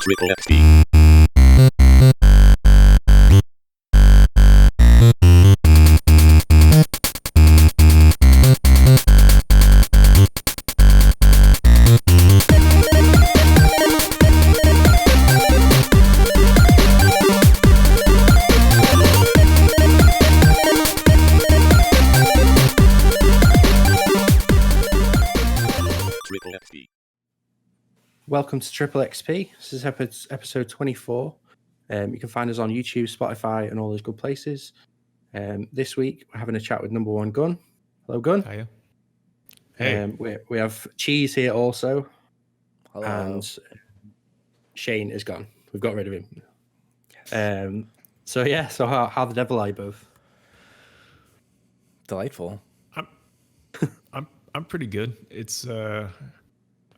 Triple XP. Triple XP. Welcome to Triple XP. This is episode 24. You can find us on YouTube, Spotify, and all those good places. This week, we're having a chat with Number1Gun. Hello, Gun. Hiya. Hey. We have Cheese here also. Hello. And Shane is gone. We've got rid of him. So how the devil are you both? Delightful. I'm pretty good. It's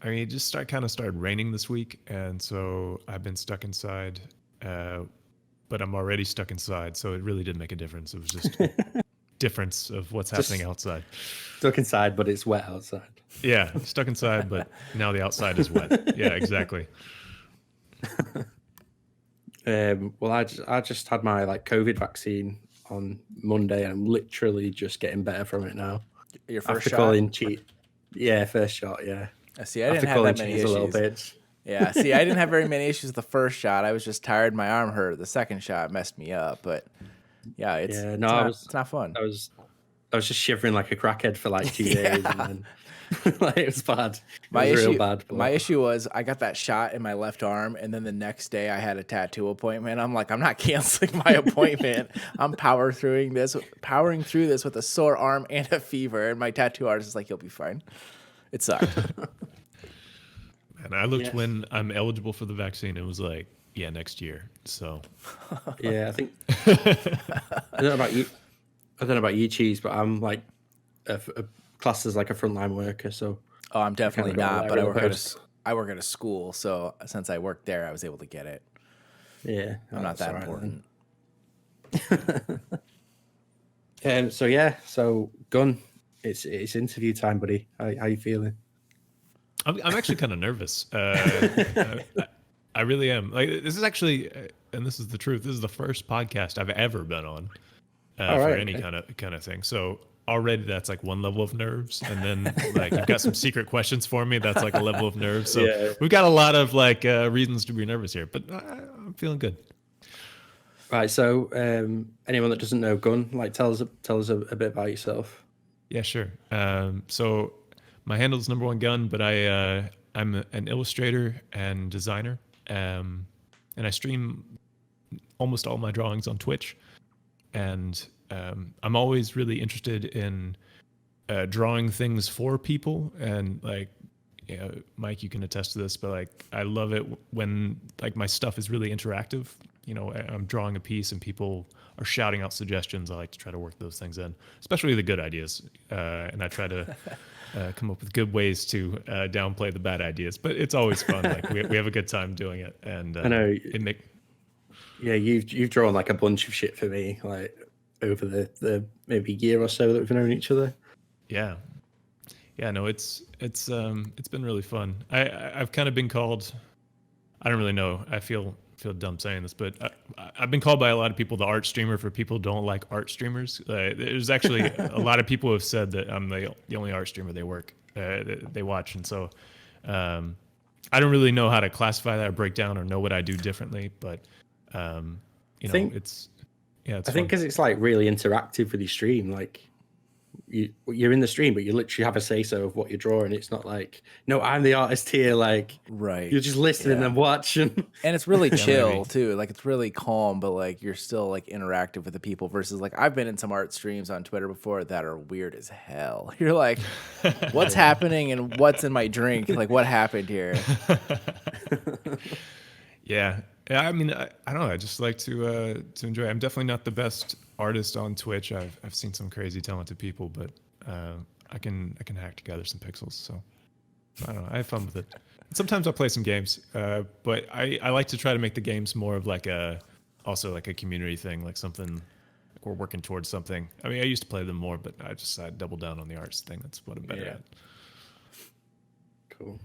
it just kind of started raining this week, and so I've been stuck inside. But I'm already stuck inside, so it really didn't make a difference. It was just a difference of what's happening outside. Stuck inside, but it's wet outside. Yeah, stuck inside, but now the outside is wet. Yeah, exactly. Well, I just had my COVID vaccine on Monday, and I'm literally just getting better from it now. Your first After shot? calling cheat. Yeah, first shot. Yeah. See, I didn't have that many cheese a little issues. bit. Yeah, see, I didn't have very many issues with the first shot. I was just tired. My arm hurt. The second shot messed me up. But yeah, it's not fun. I was just shivering like a crackhead for like 2 days, and then it was bad. Real bad. My issue was I got that shot in my left arm, and then the next day I had a tattoo appointment. I'm like, I'm not canceling my appointment. I'm powering through this with a sore arm and a fever. And my tattoo artist is like, you'll be fine. It sucked. And I looked when I'm eligible for the vaccine. It was like, yeah, next year. So yeah, I think I don't know about you, Cheese, but I'm like a class as like a frontline worker. So I'm definitely not. But I work at a school, so since I worked there, I was able to get it. Yeah, I'm not that important. So Gun, it's interview time, buddy. How you feeling? I'm actually kind of nervous. I really am. Like, this is actually, and this is the truth. This is the first podcast I've ever been on for any kind of thing. So already that's like one level of nerves, and then like you've got some secret questions for me. That's like a level of nerves. So we've got a lot of reasons to be nervous here, but I'm feeling good. Right. So anyone that doesn't know Gun, tell us a bit about yourself. Yeah, sure. So my handle is Number1Gun, but I'm an illustrator and designer, and I stream almost all my drawings on Twitch. And I'm always really interested in drawing things for people. And Mike, you can attest to this, but I love it when my stuff is really interactive. I'm drawing a piece and people are shouting out suggestions. I like to try to work those things in, especially the good ideas, and I try to come up with good ways to downplay the bad ideas. But it's always fun. We have a good time doing it, and I know Yeah, you've drawn a bunch of shit for me over the maybe year or so that we've known each other. Yeah. No, it's been really fun. I've kind of been called. I don't really know. I feel dumb saying this, but I've been called by a lot of people the art streamer for people who don't like art streamers. There's actually a lot of people who have said that I'm the only art streamer they watch, and so I don't really know how to classify that or break down or know what I do differently, but it's fun. I think because it's really interactive with your stream, you're in the stream, but you literally have a say-so of what you're drawing. It's not no, I'm the artist here. Right. You're just listening and watching. And it's really chill too. It's really calm, but you're still interactive with the people versus I've been in some art streams on Twitter before that are weird as hell. You're like, what's happening and what's in my drink? What happened here? Yeah. I mean, I don't know. I just like to enjoy. I'm definitely not the best artist on Twitch. I've seen some crazy talented people, but I can hack together some pixels. So I don't know. I have fun with it. Sometimes I'll play some games, but I like to try to make the games more of also a community thing, something we're working towards something. I mean, I used to play them more, but I decided to double down on the arts thing. That's what I'm better at. Cool.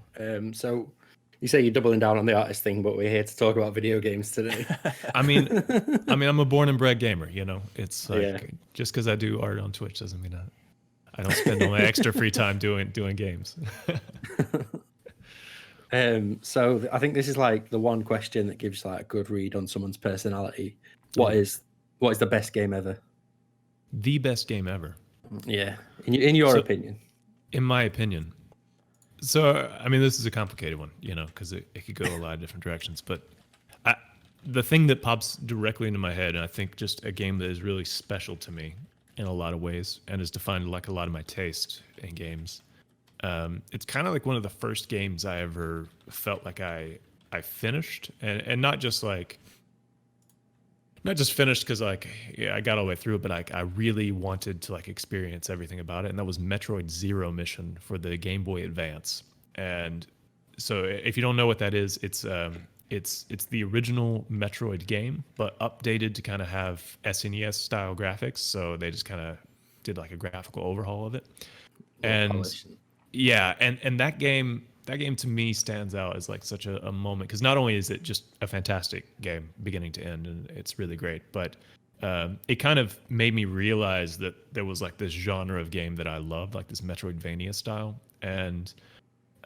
So You say you're doubling down on the artist thing, but we're here to talk about video games today. I mean, I'm a born and bred gamer. You know, it's like Yeah. just because I do art on Twitch doesn't mean I don't spend all my extra free time doing games. So I think this is like the one question that gives like a good read on someone's personality. What is the best game ever? The best game ever, Yeah, in your So- opinion. in my opinion. So, I mean, this is a complicated one, you know, because it could go a lot of different directions. But the thing that pops directly into my head, and I think just a game that is really special to me in a lot of ways and has defined like a lot of my taste in games. It's kind of like one of the first games I ever felt like I finished, and not just finished because like I got all the way through it, but like I really wanted to like experience everything about it, and that was Metroid Zero Mission for the Game Boy Advance. And so if you don't know what that is, it's the original Metroid game, but updated to kind of have SNES style graphics. So they just kind of did like a graphical overhaul of it. And yeah, and that game to me stands out as like such a moment, because not only is it just a fantastic game beginning to end and it's really great, but it kind of made me realize that there was like this genre of game that I loved, like this Metroidvania style. And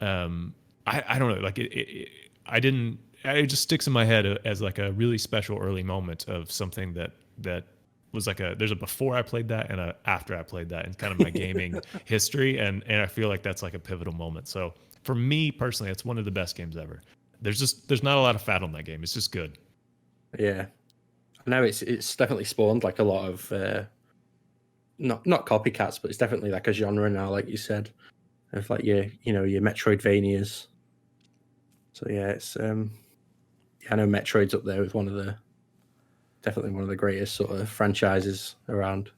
I don't know, like it just sticks in my head as like a really special early moment of something that was like there's a before I played that and a after I played that, and kind of my gaming history, and I feel like that's like a pivotal moment. So for me personally, it's one of the best games ever. There's not a lot of fat on that game. It's just good. Yeah, I know it's definitely spawned like a lot of not copycats, but it's definitely like a genre now, like you said, of like your Metroidvanias. So yeah, it's I know Metroid's up there with definitely one of the greatest sort of franchises around.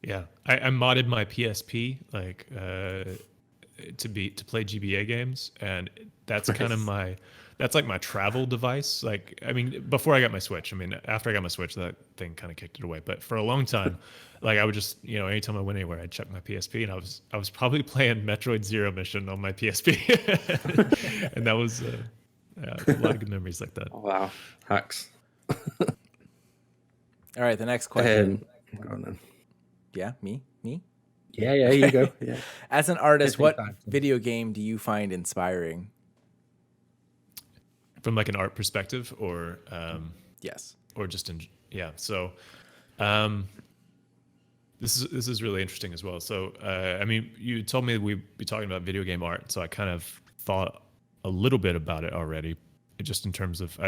Yeah, I modded my PSP like to play GBA games, and that's kind of that's like my travel device. Like, I mean, before I got my Switch, I mean, after I got my Switch, that thing kind of kicked it away. But for a long time, like I would just, anytime I went anywhere, I'd check my PSP, and I was probably playing Metroid Zero Mission on my PSP, and that was a lot of good memories like that. Oh, wow, hacks. All right, the next question. Go on then. Yeah, me. Yeah, you go. Yeah. As an artist, Take what time. video game do you find inspiring? From like an art perspective, or Yes. or just in so this is really interesting as well. So I mean, you told me we'd be talking about video game art, so I kind of thought a little bit about it already, just in terms of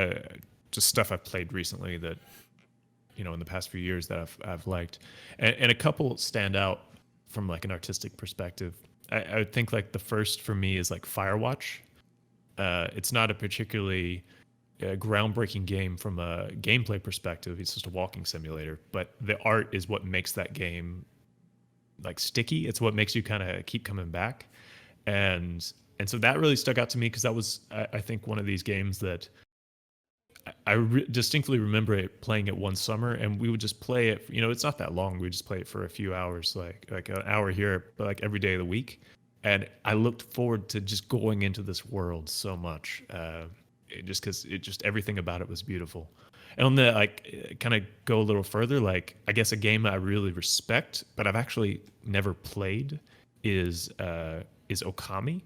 just stuff I've played recently that in the past few years that I've liked, and a couple stand out from like an artistic perspective. I would think like the first for me is like Firewatch. It's not a particularly groundbreaking game from a gameplay perspective. It's just a walking simulator, but the art is what makes that game like sticky. It's what makes you kind of keep coming back, and so that really stuck out to me, because that was I think one of these games that I distinctly remember playing it one summer, and we would just play it. It's not that long. We would just play it for a few hours, like an hour here, but like every day of the week. And I looked forward to just going into this world so much, just because everything about it was beautiful. And on the kind of go a little further, like I guess a game I really respect, but I've actually never played is Okami.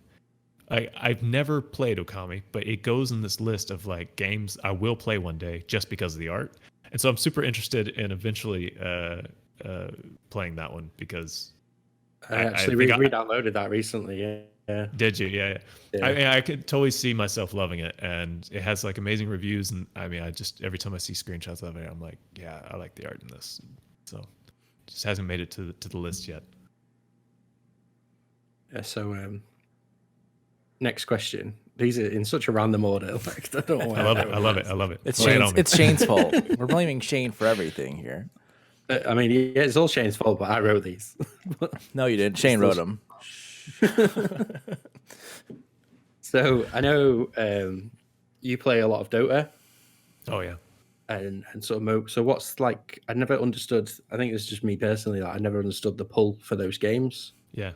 I've never played Okami, but it goes in this list of like games I will play one day just because of the art. And so I'm super interested in eventually playing that one, because I actually re-downloaded that recently. Yeah. Did you? Yeah. I could totally see myself loving it, and it has like amazing reviews. And I mean, every time I see screenshots of it, I'm like, yeah, I like the art in this. So it just hasn't made it to the list yet. Yeah. So next question. These are in such a random order. Like, I don't know why. I love it. It's Lay it Shane's, on me. it's Shane's fault. We're blaming Shane for everything here. I mean, yeah, it's all Shane's fault, but I wrote these. No, you didn't. Shane wrote them. So I know you play a lot of Dota. Oh yeah. And sort of so what's like? I never understood. I think it's just me personally. Like, I never understood the pull for those games. Yeah.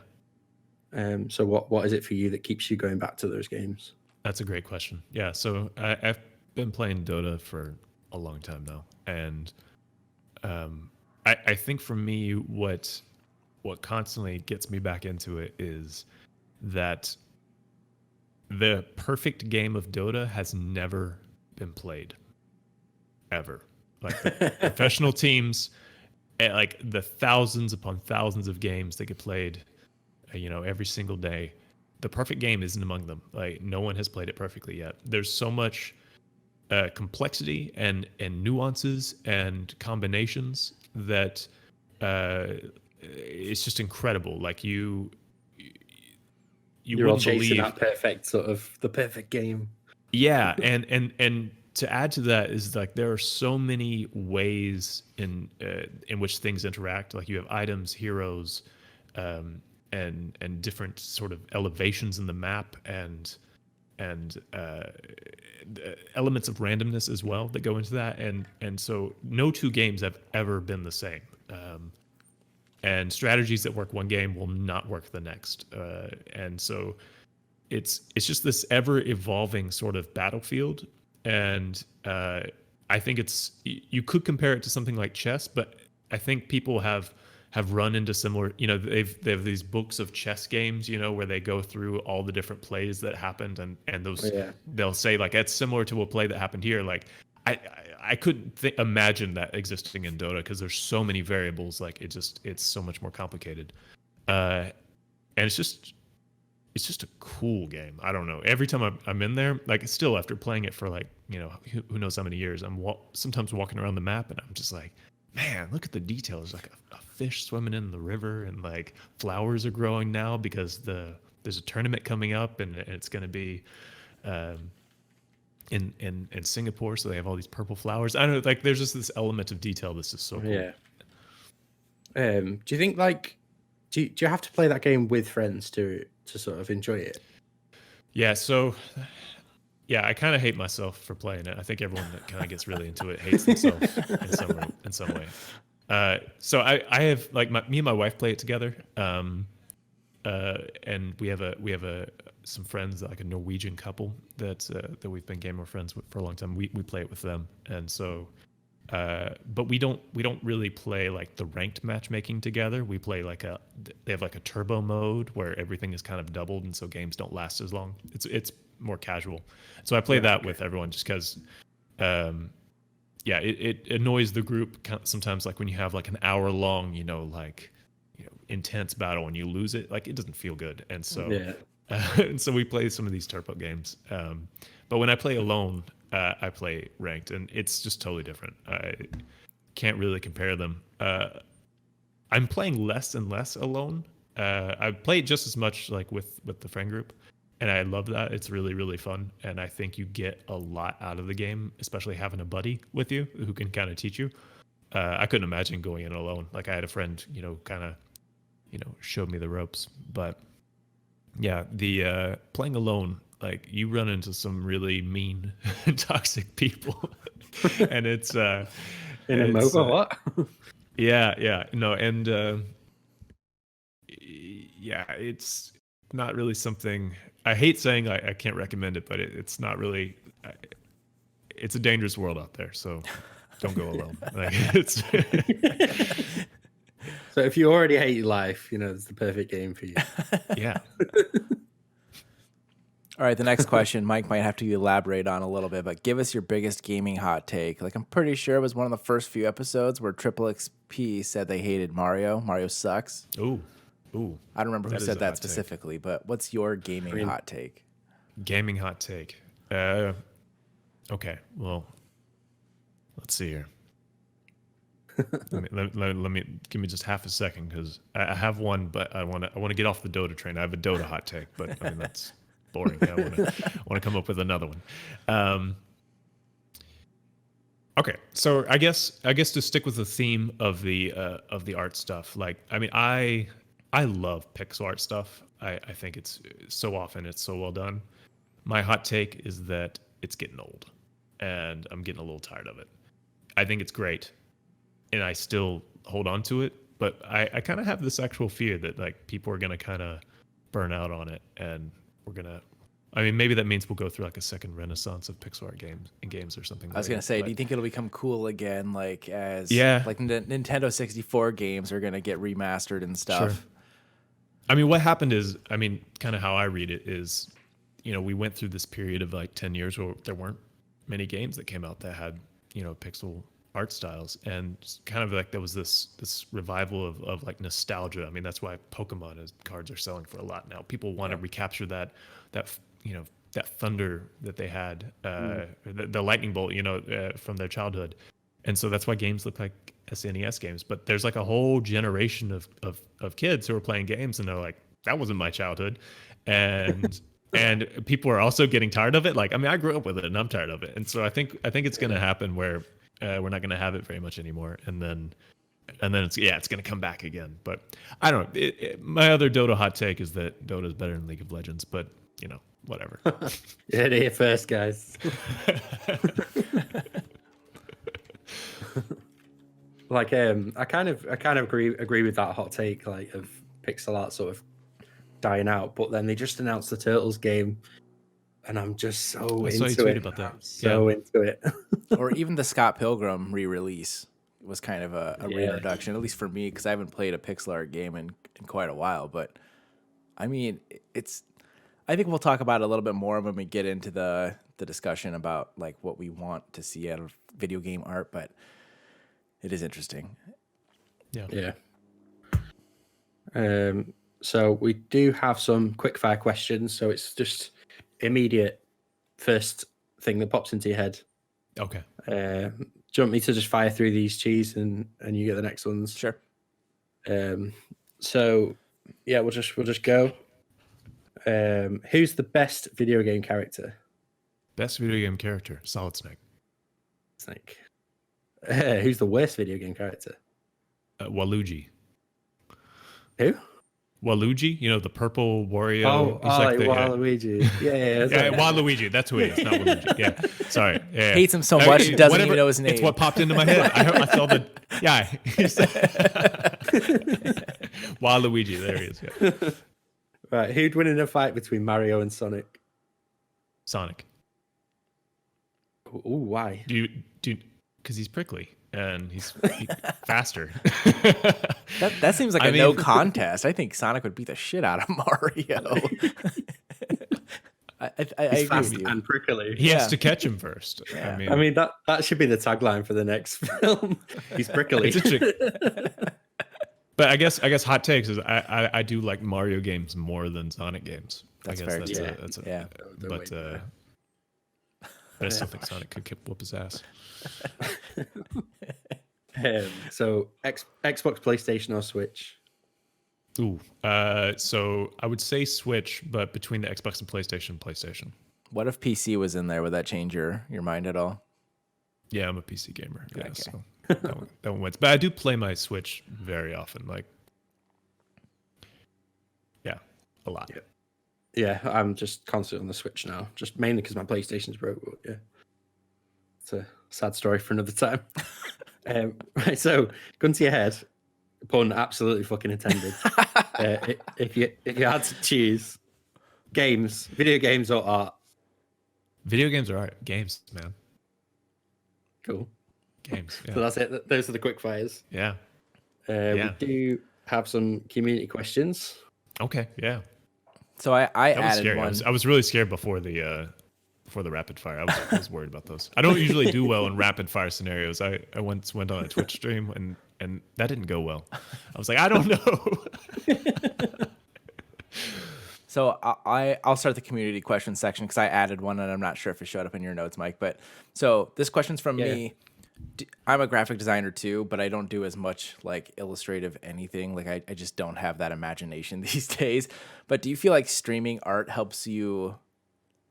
So what is it for you that keeps you going back to those games? That's a great question. Yeah, so I've been playing Dota for a long time now, and I think for me, what constantly gets me back into it is that the perfect game of Dota has never been played ever. Like the professional teams, like the thousands upon thousands of games that get played, every single day. The perfect game isn't among them. Like no one has played it perfectly yet. There's so much complexity and nuances and combinations that it's just incredible. Like you You're all wouldn't chasing believe. that perfect sort of the perfect game. Yeah, and to add to that is like there are so many ways in which things interact. Like you have items, heroes, and different sort of elevations in the map, and elements of randomness as well that go into that. And so no two games have ever been the same. And strategies that work one game will not work the next. And so it's just this ever evolving sort of battlefield. And I think you could compare it to something like chess, but I think people have run into similar, they have these books of chess games, where they go through all the different plays that happened, and those they'll say like it's similar to a play that happened here. Like I couldn't imagine that existing in Dota because there's so many variables. Like it's so much more complicated, and it's just a cool game. I don't know. Every time I'm in there, like still after playing it for like who knows how many years, I'm sometimes walking around the map and I'm just like, man, look at the details. Like a fish swimming in the river, and like flowers are growing now because there's a tournament coming up, and it's going to be in Singapore, so they have all these purple flowers. I don't know, like there's just this element of detail that's just so cool. Yeah. Do you think like do you have to play that game with friends to sort of enjoy it? Yeah, so yeah, I kind of hate myself for playing it. I think everyone that kind of gets really into it hates themselves in some way. So I have like me and my wife play it together, and we have some friends, like a Norwegian couple that we've been gamer friends with for a long time. We play it with them, and so but we don't really play like the ranked matchmaking together. We play they have like a turbo mode where everything is kind of doubled, and so games don't last as long. It's more casual. So I play that with everyone just because it annoys the group sometimes, like when you have like an hour long intense battle and you lose it, like it doesn't feel good. And so and so we play some of these turbo games, but when I play alone, I play ranked, and it's just totally different. I can't really compare them. I'm playing less and less alone. I play just as much like with the friend group, and I love that. It's really, really fun, and I think you get a lot out of the game, especially having a buddy with you who can kind of teach you. I couldn't imagine going in alone. Like I had a friend, kind of, showed me the ropes. But yeah, the playing alone, like you run into some really mean, toxic people, and it's in a MOBA, what? Yeah, no, and it's not really something. I hate saying I can't recommend it, but it's not really. It's a dangerous world out there, so don't go alone. Like it's. So if you already hate your life, it's the perfect game for you. Yeah. All right, the next question Mike might have to elaborate on a little bit, but give us your biggest gaming hot take. Like I'm pretty sure it was one of the first few episodes where Triple XP said they hated Mario. Mario sucks. Ooh. I don't remember who said that specifically, but what's your gaming hot take? Gaming hot take. Okay, well, let's see here. let me give me just half a second because I have one, but I want to get off the Dota train. I have a Dota hot take, but I mean that's boring. I want to come up with another one. Okay, so I guess to stick with the theme of the art stuff. Like, I mean, I love pixel art stuff. I think it's so well done. My hot take is that it's getting old, and I'm getting a little tired of it. I think it's great, and I still hold on to it, but I kind of have this actual fear that like people are gonna kind of burn out on it, and we're gonna I mean, maybe that means we'll go through like a second renaissance of pixel art games or something. I was gonna say, do you think it'll become cool again, like Yeah. like Nintendo 64 games are gonna get remastered and stuff? Sure. I mean, what happened is, I mean, kind of how I read it is, we went through this period of like 10 years where there weren't many games that came out that had, pixel art styles, and kind of like there was this revival of like nostalgia. I mean, that's why Pokemon cards are selling for a lot now. People want to recapture that that thunder that they had, the lightning bolt, from their childhood. And so that's why games look like SNES games. But there's like a whole generation of kids who are playing games and they're like, that wasn't my childhood. And and people are also getting tired of it. Like, I mean, I grew up with it and I'm tired of it. And so I think it's going to happen where we're not going to have it very much anymore. And then it's going to come back again. But I don't know. My other Dota hot take is that Dota is better than League of Legends, but whatever. You heard it here first, guys. Like, I kind of agree with that hot take, like, of pixel art sort of dying out. But then they just announced the Turtles game, and I'm just so I saw you into tweet it. about that. I'm so into it. Or even the Scott Pilgrim re-release was kind of a reintroduction, at least for me, because I haven't played a pixel art game in quite a while. But I mean, I think we'll talk about it a little bit more when we get into the discussion about like what we want to see out of video game art, but it is interesting. Yeah. So we do have some quick fire questions. So it's just immediate first thing that pops into your head. Okay. Do you want me to just fire through these, Cheese, and you get the next ones? Sure. So yeah, we'll just go. Who's the best video game character? Best video game character, Solid Snake. Snake. Who's the worst video game character? Waluigi. Who? Waluigi, the purple Wario. Oh, He's like Waluigi. Yeah. Waluigi. That's who he is, not Waluigi. Yeah, sorry. Yeah. Hates him so much, he doesn't even know his name. It's what popped into my head. I saw the. Yeah. Waluigi. There he is. Yeah. Right. Who'd win in a fight between Mario and Sonic? Sonic. Ooh, why? Because he's prickly and he's faster. That seems like no contest. I think Sonic would beat the shit out of Mario. I agree fast with you. and prickly. He has to catch him first. Yeah. I mean that should be the tagline for the next film. He's prickly. It's interesting. But I guess hot takes is I do like Mario games more than Sonic games. That's I guess fair. that's a Yeah. but I still think Sonic could whoop his ass. So Xbox, PlayStation, or Switch? Ooh, so I would say Switch, but between the Xbox and PlayStation. What if PC was in there? Would that change your mind at all? Yeah, I'm a PC gamer. Yeah, Okay. so that one wins. But I do play my Switch very often. Like, yeah, a lot. Yeah, I'm just constantly on the Switch now. Just mainly because my PlayStation's broke. But yeah, it's a sad story for another time. Right, so gun to your head. Pun absolutely fucking intended. If you had to choose video games or art. Video games are art. Games, man. Cool. Games. Yeah. So that's it. Those are the quick fires. Yeah. We do have some community questions. Okay. Yeah. So I That was added scary. one. I was really scared before the rapid fire. I was worried about those. I don't usually do well in rapid fire scenarios. I once went on a Twitch stream and that didn't go well. I was like, I don't know. So I'll start the community question section because I added one and I'm not sure if it showed up in your notes, Mike. But so this question's from me. I'm a graphic designer too, but I don't do as much like illustrative anything. Like I just don't have that imagination these days. But do you feel like streaming art helps you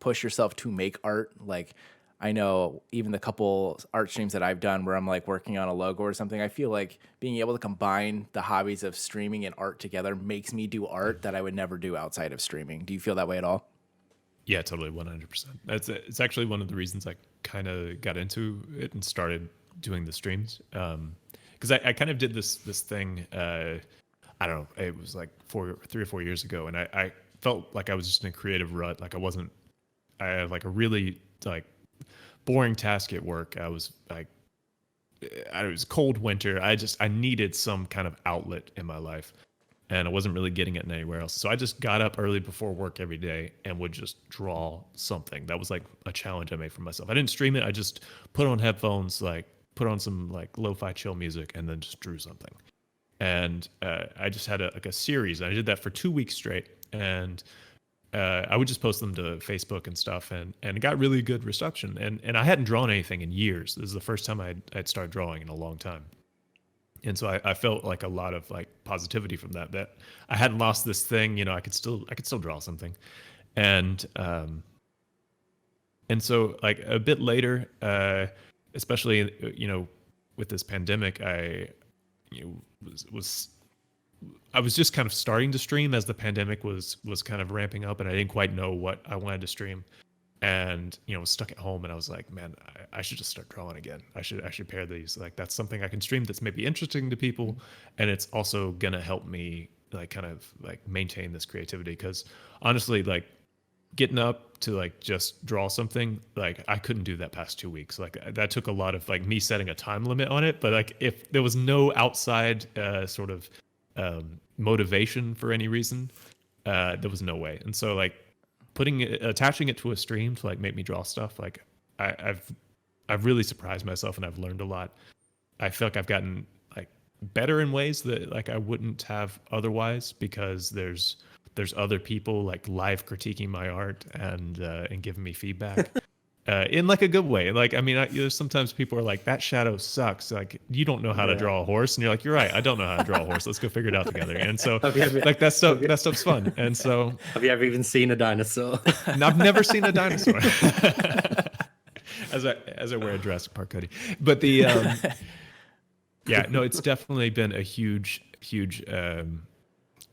push yourself to make art? Like I know even the couple art streams that I've done where I'm like working on a logo or something, I feel like being able to combine the hobbies of streaming and art together makes me do art that I would never do outside of streaming. Do you feel that way at all? Yeah, totally, 100%. It's actually one of the reasons I kind of got into it and started doing the streams. Because I kind of did this thing. I don't know. It was like 3 or 4 years ago, and I felt like I was just in a creative rut. Like I wasn't I had like a really like boring task at work. I was like, it was cold winter. I needed some kind of outlet in my life, and I wasn't really getting it anywhere else. So I just got up early before work every day and would just draw something. That was like a challenge I made for myself. I didn't stream it. I just put on headphones, like put on some like lo-fi chill music, and then just drew something. And I just had a series. I did that for 2 weeks straight, and I would just post them to Facebook and stuff, and it got really good reception. And I hadn't drawn anything in years. This is the first time I'd started drawing in a long time. And so I felt like a lot of like positivity from that I hadn't lost this thing, you know, I could still draw something. And so like a bit later, especially, you know, with this pandemic, I was just kind of starting to stream as the pandemic was kind of ramping up, and I didn't quite know what I wanted to stream. And, you know, was stuck at home, and I was like, man, I should just start drawing again. I should pair these. Like, that's something I can stream that's maybe interesting to people, and it's also gonna help me like kind of like maintain this creativity. Because honestly, like getting up to like just draw something, like I couldn't do that past 2 weeks. Like that took a lot of like me setting a time limit on it. But like if there was no outside sort of motivation for any reason, there was no way. And so like attaching it to a stream to like make me draw stuff, like I've really surprised myself, and I've learned a lot. I feel like I've gotten like better in ways that like I wouldn't have otherwise, because there's other people like live critiquing my art and giving me feedback. In like a good way. Like, I mean, there's sometimes people are like, that shadow sucks. Like, you don't know how to draw a horse. And you're like, you're right. I don't know how to draw a horse. Let's go figure it out together. And so like that stuff's fun. And so have you ever even seen a dinosaur? I've never seen a dinosaur. as I wear a Jurassic Park hoodie. But the, yeah, no, it's definitely been a huge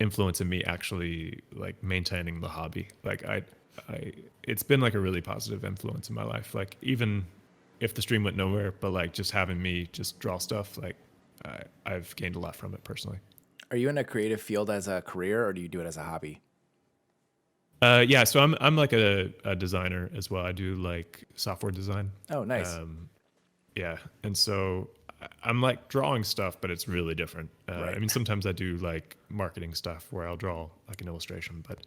influence in me actually like maintaining the hobby. Like it's been like a really positive influence in my life. Like even if the stream went nowhere, but like just having me just draw stuff, like I've gained a lot from it personally. Are you in a creative field as a career, or do you do it as a hobby? Yeah, so I'm like a designer as well. I do like software design. Oh, nice. Yeah, and so I'm like drawing stuff, but it's really different. Right. I mean, sometimes I do like marketing stuff where I'll draw like an illustration, but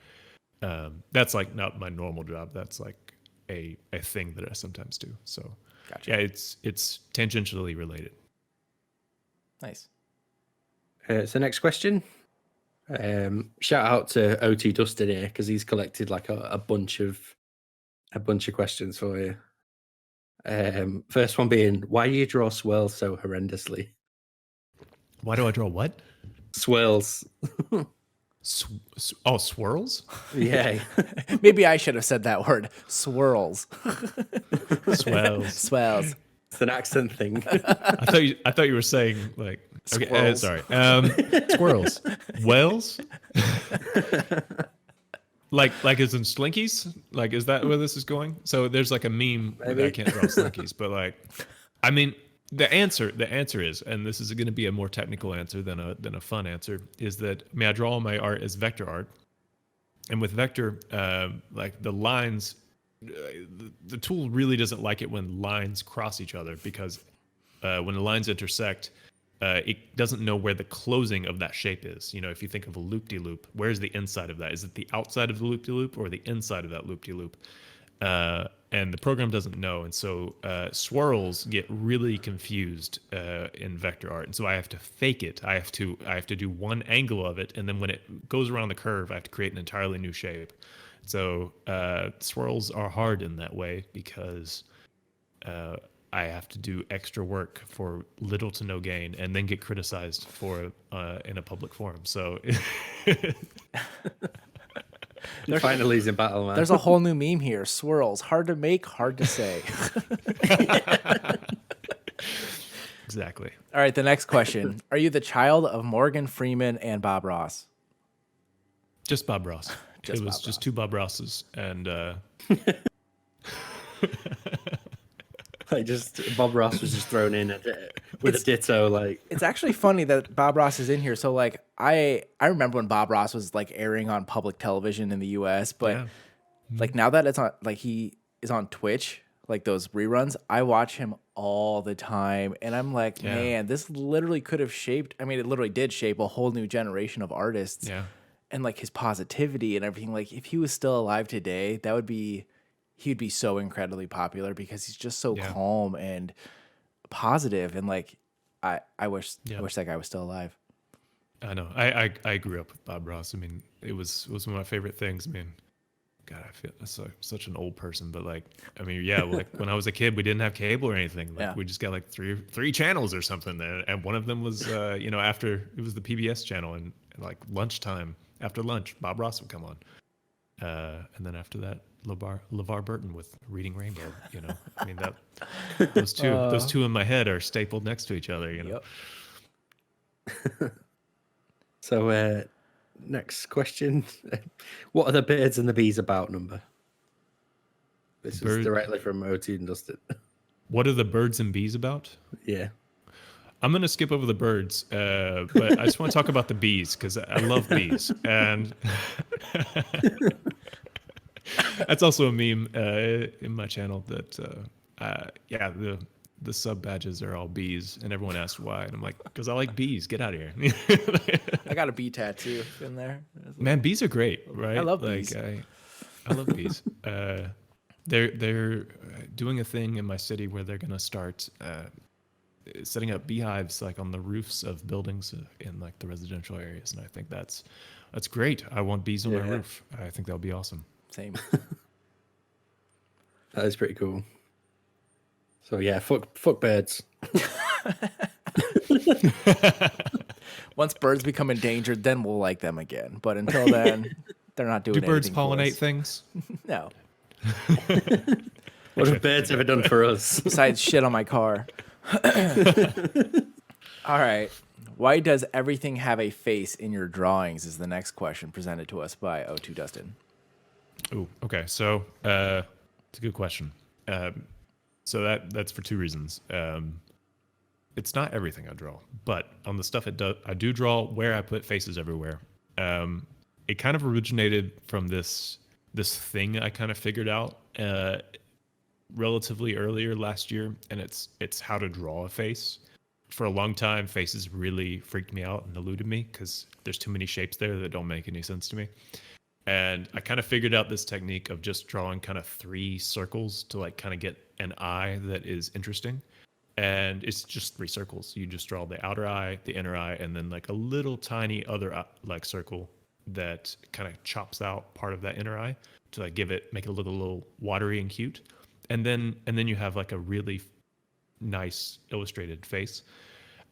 that's like not my normal job. That's like a thing that I sometimes do. So Gotcha. yeah, it's tangentially related. Nice. So next question. Shout out to OT Dustin here, because he's collected like a bunch of questions for you. First one being, why do you draw swirls so horrendously? Why do I draw what? Swirls. Swirls? Yeah. Maybe I should have said that word. Swirls. Swells. Swells. It's an accent thing. I thought you were saying like okay, Squirrels. sorry. Squirrels. Whales? like as in slinkies? Like, is that where this is going? So there's like a meme that I can't draw slinkies, but like, I mean, the answer is, and this is going to be a more technical answer than a fun answer, is that I mean, I draw all my art as vector art, and with vector, like the lines, the tool really doesn't like it when lines cross each other, because when the lines intersect, it doesn't know where the closing of that shape is. You know, if you think of a loop-de-loop, where's the inside of that? Is it the outside of the loop-de-loop or the inside of that loop-de-loop? And the program doesn't know. And so swirls get really confused in vector art. And so I have to fake it. I have to do one angle of it. And then when it goes around the curve, I have to create an entirely new shape. So swirls are hard in that way, because I have to do extra work for little to no gain, and then get criticized for in a public forum. So They're finally losing battle, man. There's a whole new meme here. Swirls. Hard to make, hard to say. exactly. All right, the next question. Are you the child of Morgan Freeman and Bob Ross? Just Bob Ross. Just it was Bob just Ross. two Bob Rosses, and Like, just Bob Ross was just thrown in with a ditto. Like, It's actually funny that Bob Ross is in here. So like I remember when Bob Ross was like airing on public television in the US, but Yeah. Like now that it's on, like he is on Twitch, like those reruns, I watch him all the time, and I'm like, Yeah. man, this literally could have shaped. I mean, it literally did shape a whole new generation of artists, Yeah. and like his positivity and everything. Like if he was still alive today, he'd be so incredibly popular because he's just so Yeah. calm and positive, and like I wish Yeah. that guy was still alive. I know. I grew up with Bob Ross. I mean, it was one of my favorite things. I mean, God, I feel such an old person, but like, I mean, yeah, like when I was a kid, we didn't have cable or anything. Like, Yeah. we just got like three channels or something there, and one of them was, after it was the PBS channel, and like lunchtime, after lunch, Bob Ross would come on, and then after that, LeVar Burton with Reading Rainbow. I mean that those two in my head are stapled next to each other. Yep. So, next question. What are the birds and the bees about, Number? This is directly from O2 and Dustin. What are the birds and bees about? Yeah. I'm going to skip over the birds, but I just want to talk about the bees because I love bees. And that's also a meme in my channel that, the sub badges are all bees, and everyone asks why. And I'm like, because I like bees. Get out of here. I got a bee tattoo in there. Man, bees are great, right? I love bees. I love bees. They're doing a thing in my city where they're going to start setting up beehives like on the roofs of buildings in like the residential areas, and I think that's great. I want bees on my roof. I think that would be awesome. Same. That is pretty cool. So yeah, fuck birds. Once birds become endangered, then we'll like them again. But until then, they're not doing. Do birds anything for pollinate us. things? No. What have birds ever done for us? Besides shit on my car. All right. Why does everything have a face in your drawings? Is the next question presented to us by O2 Dustin. Oh, okay. So it's a good question. So that's for two reasons. It's not everything I draw, but on the stuff I do draw where I put faces everywhere. It kind of originated from this thing I kind of figured out relatively earlier last year, and it's how to draw a face. For a long time, faces really freaked me out and eluded me because there's too many shapes there that don't make any sense to me. And I kind of figured out this technique of just drawing kind of 3 circles to like kind of get an eye that is interesting. And it's just 3 circles. You just draw the outer eye, the inner eye, and then like a little tiny other like circle that kind of chops out part of that inner eye to like make it look a little watery and cute. And then you have like a really nice illustrated face.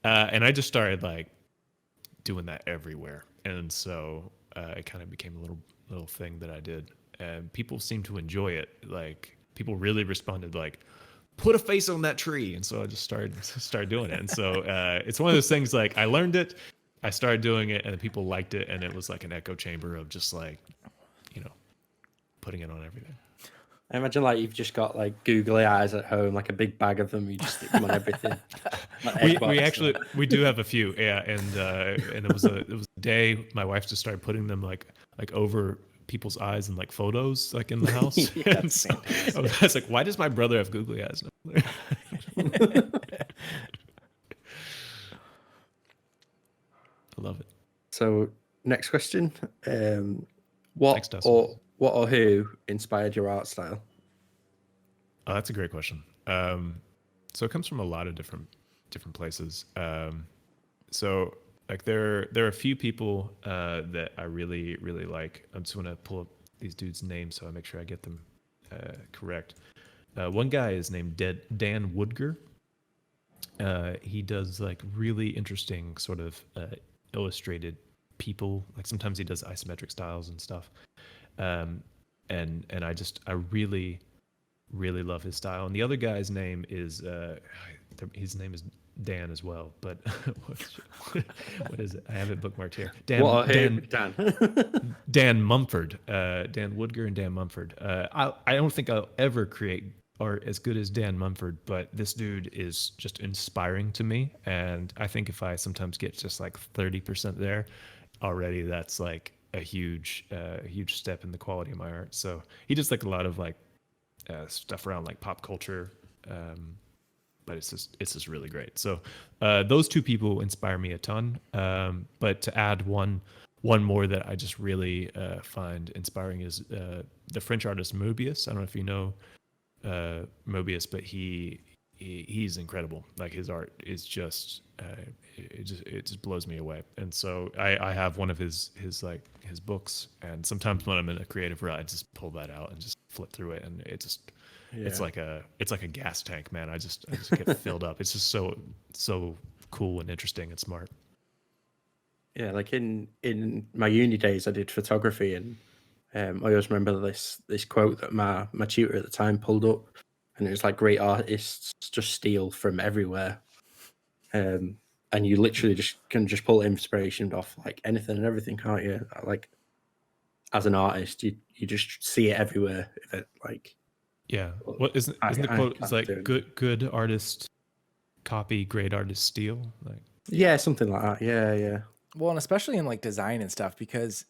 And I just started like doing that everywhere. And so it kind of became a little thing that I did, and people seemed to enjoy it. Like people really responded like, put a face on that tree. And so I just started doing it. And so it's one of those things, like I learned it, I started doing it, and then people liked it, and it was like an echo chamber of just like, putting it on everything. I imagine like you've just got like googly eyes at home, like a big bag of them. You just stick them on everything. Like we do have a few, yeah. And it was a day my wife just started putting them like over people's eyes and like photos like in the house. Yeah, and so I was like, why does my brother have googly eyes? I love it. So next question. What Thanks, Dustin. What or who inspired your art style? Oh, that's a great question. So it comes from a lot of different places. So like there are a few people that I really, really like. I'm just going to pull up these dudes' names so I make sure I get them correct. One guy is named Dan Woodger. He does like really interesting sort of illustrated people. Like sometimes he does isometric styles and stuff. And I really, really love his style. And the other guy's name is his name is Dan as well, but what is it? I have it bookmarked here. Dan Mumford, Dan Woodger and Dan Mumford. I don't think I'll ever create art as good as Dan Mumford, but this dude is just inspiring to me. And I think if I sometimes get just like 30% there already, that's like a huge step in the quality of my art. So he does like a lot of like stuff around like pop culture, but it's just really great. So those two people inspire me a ton. But to add one more that I just really find inspiring is the French artist Mobius. I don't know if you know Mobius, but he's incredible. Like his art is just it just blows me away. And so I have one of his books, and sometimes when I'm in a creative rut, I just pull that out and just flip through it, and it's like a gas tank, man. I just get filled up. It's just so cool and interesting and smart. Yeah, like in my uni days, I did photography, and I always remember this quote that my tutor at the time pulled up, and it was like, great artists just steal from everywhere, and you literally can pull inspiration off like anything and everything, can't you? Like as an artist, you just see it everywhere. If it like, yeah, what isn't the quote? It's like good artist copy, great artist steal. Like yeah, something like that. Yeah. Well, and especially in like design and stuff, because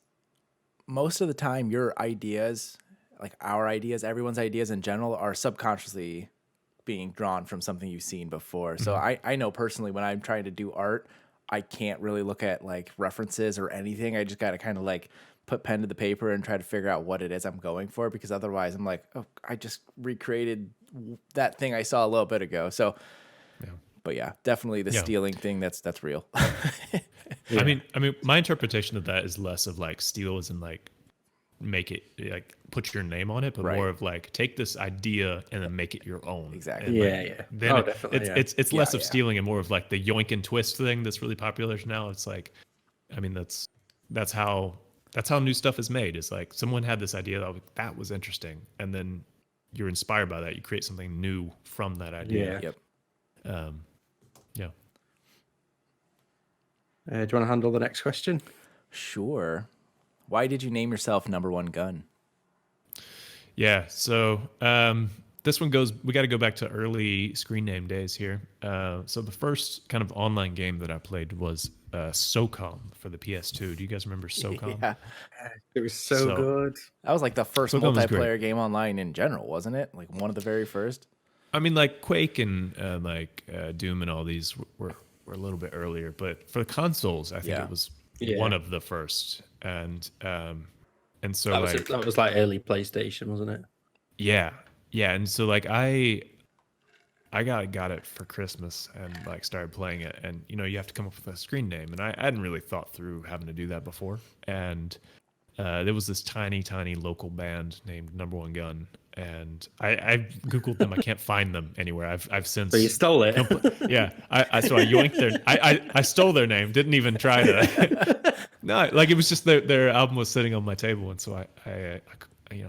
most of the time your ideas, like our ideas, everyone's ideas in general, are subconsciously being drawn from something you've seen before. So I know personally when I'm trying to do art, I can't really look at like references or anything. I just got to kind of like put pen to the paper and try to figure out what it is I'm going for, because otherwise I'm like, oh, I just recreated that thing I saw a little bit ago. So, but yeah, definitely the stealing thing. That's real. Yeah. I mean, my interpretation of that is less of like steal as in like make it like put your name on it, but more of like take this idea and then make it your own. Exactly. And then definitely. It's less of stealing and more of like the yoink and twist thing that's really popular now. It's like, I mean, that's how new stuff is made. It's like someone had this idea that was interesting, and then you're inspired by that. You create something new from that idea. Yep. Yeah. Do you want to handle the next question? Sure. Why did you name yourself Number1Gun? Yeah. So this one goes. We got to go back to early screen name days here. So the first kind of online game that I played was SOCOM for the PS2. Do you guys remember SOCOM? Yeah. It was so good. That was like the first SOCOM was multiplayer great. game online in general, wasn't it? Like one of the very first. I mean, like Quake and Doom and all these were a little bit earlier, but for the consoles, I think it was one of the first. And so that was like early PlayStation, wasn't it? Yeah. And so like I got it for Christmas and like started playing it, and you have to come up with a screen name, and I hadn't really thought through having to do that before. And there was this tiny local band named Number1Gun, and I googled them. I can't find them anywhere. I've since. So you stole it. Yeah, so I yoinked their. I stole their name. Didn't even try to. No, like it was just their album was sitting on my table, and so I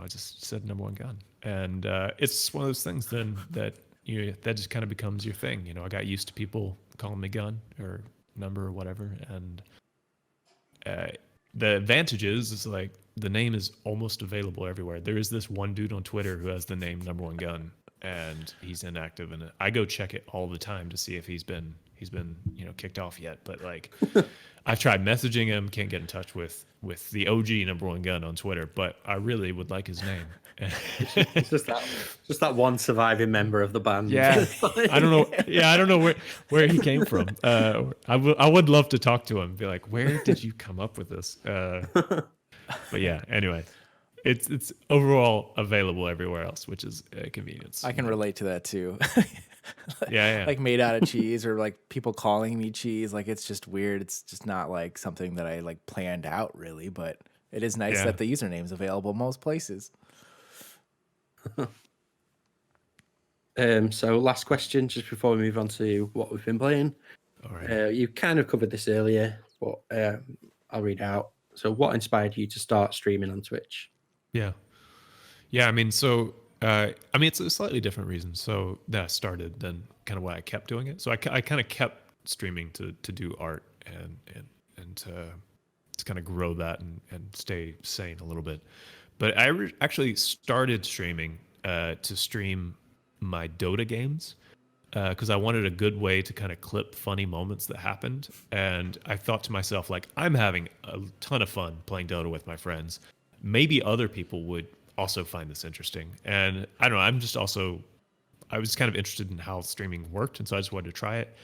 just said Number1Gun, and it's one of those things then that that just kind of becomes your thing. I got used to people calling me Gun or Number or whatever, and the advantage is like the name is almost available everywhere. There is this one dude on Twitter who has the name Number1Gun, and he's inactive in it. I go check it all the time to see if he's been kicked off yet. But like, I've tried messaging him, can't get in touch with the OG Number1Gun on Twitter. But I really would like his name. It's just that one surviving member of the band. Yeah, I don't know. Yeah, I don't know where he came from. I would love to talk to him. Be like, where did you come up with this? But yeah, anyway, it's overall available everywhere else, which is a convenience. I can relate to that too. Yeah. Like made out of cheese, or like people calling me cheese. Like it's just weird. It's just not like something that I like planned out really, but it is nice that the username's available most places. So last question, just before we move on to what we've been playing. All right. You kind of covered this earlier, but I'll read out. So what inspired you to start streaming on Twitch? Yeah. I mean, so it's a slightly different reason. So that I started than kind of why I kept doing it. So I kind of kept streaming to do art and to kind of grow that and stay sane a little bit. But I actually started streaming to stream my Dota games. because I wanted a good way to kind of clip funny moments that happened. And I thought to myself, like, I'm having a ton of fun playing Dota with my friends. Maybe other people would also find this interesting. And I don't know, I was kind of interested in how streaming worked. And so I just wanted to try it.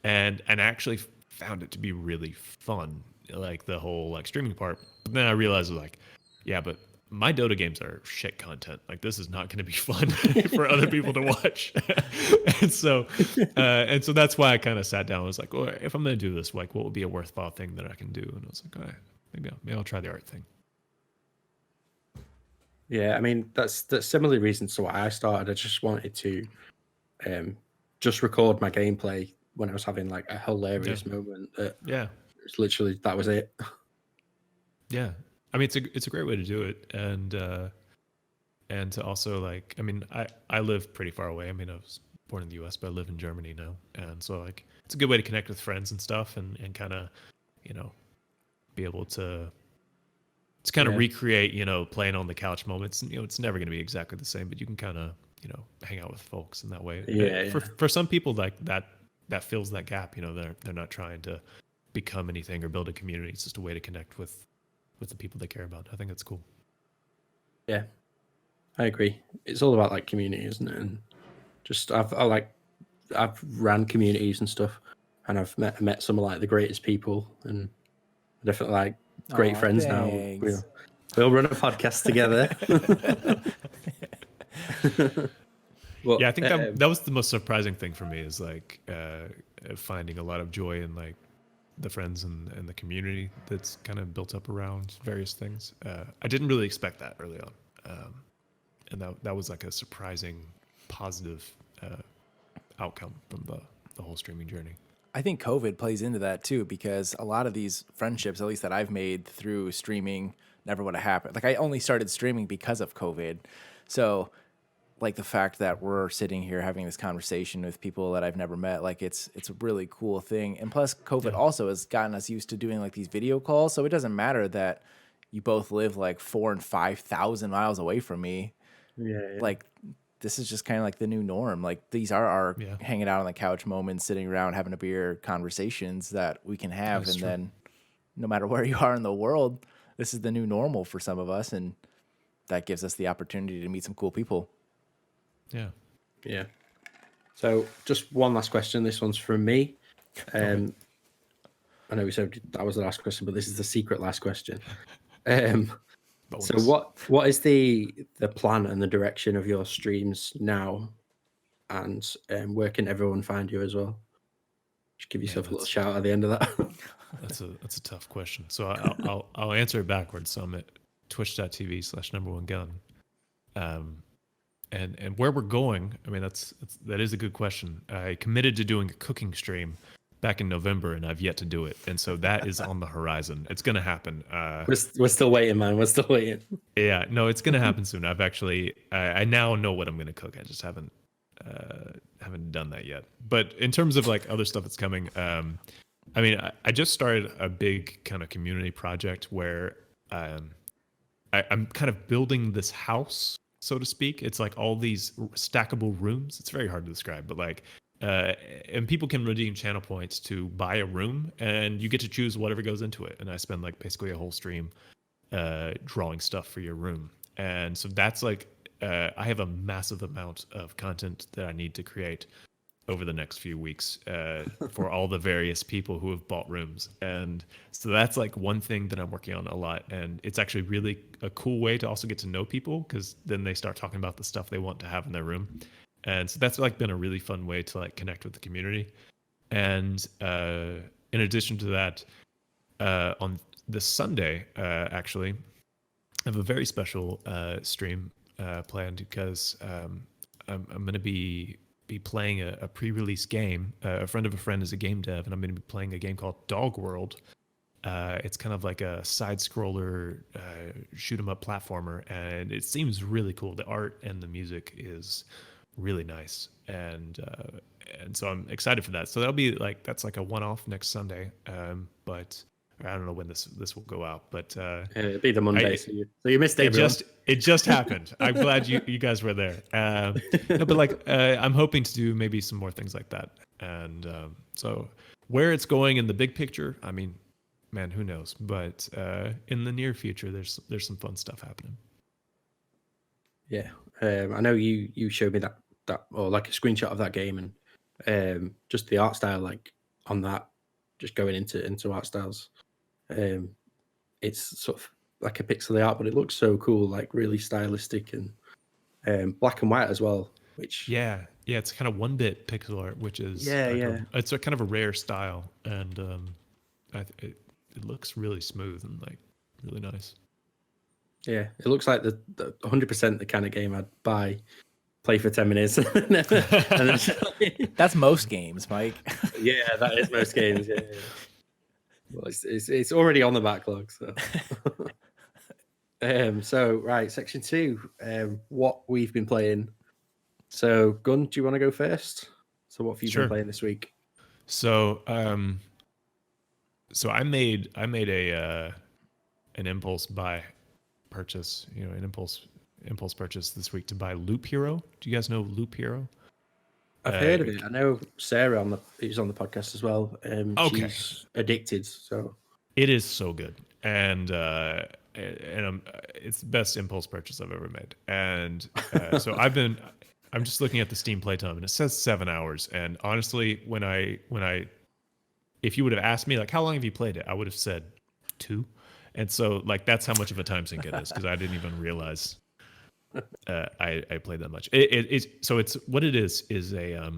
And I actually found it to be really fun, like the whole like streaming part. But then I realized like, yeah, but my Dota games are shit content. Like this is not going to be fun for other people to watch. And so that's why I kind of sat down. I was like, well, if I'm going to do this, like, what would be a worthwhile thing that I can do? And I was like, all right, maybe I'll try the art thing. Yeah, I mean that's similar reasons to why I started. I just wanted to just record my gameplay when I was having like a hilarious moment. It's literally that was it. Yeah, I mean it's a great way to do it, and to also like, I mean I live pretty far away. I mean I was born in the U.S. but I live in Germany now, and so like it's a good way to connect with friends and stuff, and kind of be able to kind of recreate playing on the couch moments. And it's never going to be exactly the same, but you can kind of hang out with folks in that way. For some people, like that fills that gap. They're not trying to become anything or build a community. It's just a way to connect with the people they care about. I think that's cool. Yeah, I agree. It's all about like community, isn't it? And just I've ran communities and stuff, and I've met some of like the greatest people, and definitely like great friends thanks. now. We'll run a podcast together. Well, yeah, I think that was the most surprising thing for me, is like finding a lot of joy in like the friends and the community that's kind of built up around various things. I didn't really expect that early on, and that was like a surprising positive outcome from the whole streaming journey. I think COVID plays into that too, because a lot of these friendships, at least that I've made through streaming, never would have happened. Like I only started streaming because of COVID. So like the fact that we're sitting here having this conversation with people that I've never met, like it's a really cool thing. And plus COVID also has gotten us used to doing like these video calls. So it doesn't matter that you both live like 4,000 and 5,000 miles away from me. Yeah. Like this is just kind of like the new norm. Like these are our hanging out on the couch moments, sitting around having a beer conversations that we can have. That's true. Then no matter where you are in the world, this is the new normal for some of us. And that gives us the opportunity to meet some cool people. Yeah. Yeah. So just one last question. This one's from me. I know we said that was the last question, but this is the secret last question. So what is the plan and the direction of your streams now, and where can everyone find you as well? Just give yourself a little shout at the end of that. That's a tough question. So I'll answer it backwards. So I'm at twitch.tv/number1gun. And where we're going, I mean, that is a good question. I committed to doing a cooking stream back in November, and I've yet to do it. And so that is on the horizon. It's going to happen. We're still waiting, man. We're still waiting. Yeah, no, it's going to happen soon. I've actually, I now know what I'm going to cook. I just haven't done that yet. But in terms of like other stuff that's coming, I mean, I just started a big kind of community project where I'm kind of building this house, so to speak. It's like all these stackable rooms. It's very hard to describe, but like, and people can redeem channel points to buy a room, and you get to choose whatever goes into it. And I spend like basically a whole stream drawing stuff for your room. And so that's like, I have a massive amount of content that I need to create over the next few weeks for all the various people who have bought rooms. And so that's like one thing that I'm working on a lot. And it's actually really a cool way to also get to know people, because then they start talking about the stuff they want to have in their room. And so that's like been a really fun way to like connect with the community. And in addition to that, on this Sunday, actually, I have a very special stream planned, because I'm going to be playing a pre-release game. A friend of a friend is a game dev, and I'm going to be playing a game called Dog World. It's kind of like a side-scroller shoot 'em up platformer, and it seems really cool. The art and the music is really nice, and so I'm excited for that. So that'll be like, that's like a one-off next Sunday. But I don't know when this will go out, but It'll be the Monday, so you missed it. It just happened. I'm glad you guys were there. No, but like I'm hoping to do maybe some more things like that. And so where it's going in the big picture, I mean, man, who knows? But in the near future, there's some fun stuff happening. Yeah, I know you showed me that or like a screenshot of that game, and just the art style, like on that, just going into art styles. It's sort of like a pixely art, but it looks so cool, like really stylistic and black and white as well. Which yeah, it's kind of 1-bit pixel art, which is it's a kind of a rare style, and it looks really smooth and like really nice. Yeah, it looks like the 100% the kind of game I'd buy, play for 10 minutes, and then That's most games, Mike. yeah, that is most games. Yeah. Well, it's already on the backlog. So, so right, section 2, what we've been playing. So, Gun, do you want to go first? So, what have you been playing this week? So, I made a an impulse buy purchase. An impulse purchase this week to buy Loop Hero. Do you guys know Loop Hero? I've heard of it. I know Sarah who's on the podcast as well. Okay. She's addicted, so it is so good, and it's the best impulse purchase I've ever made. And so I'm just looking at the Steam playtime, and it says 7 hours. And honestly, if you would have asked me like how long have you played it, I would have said 2. And so like that's how much of a time sink it is, because I didn't even realize I played that much. It's what it is a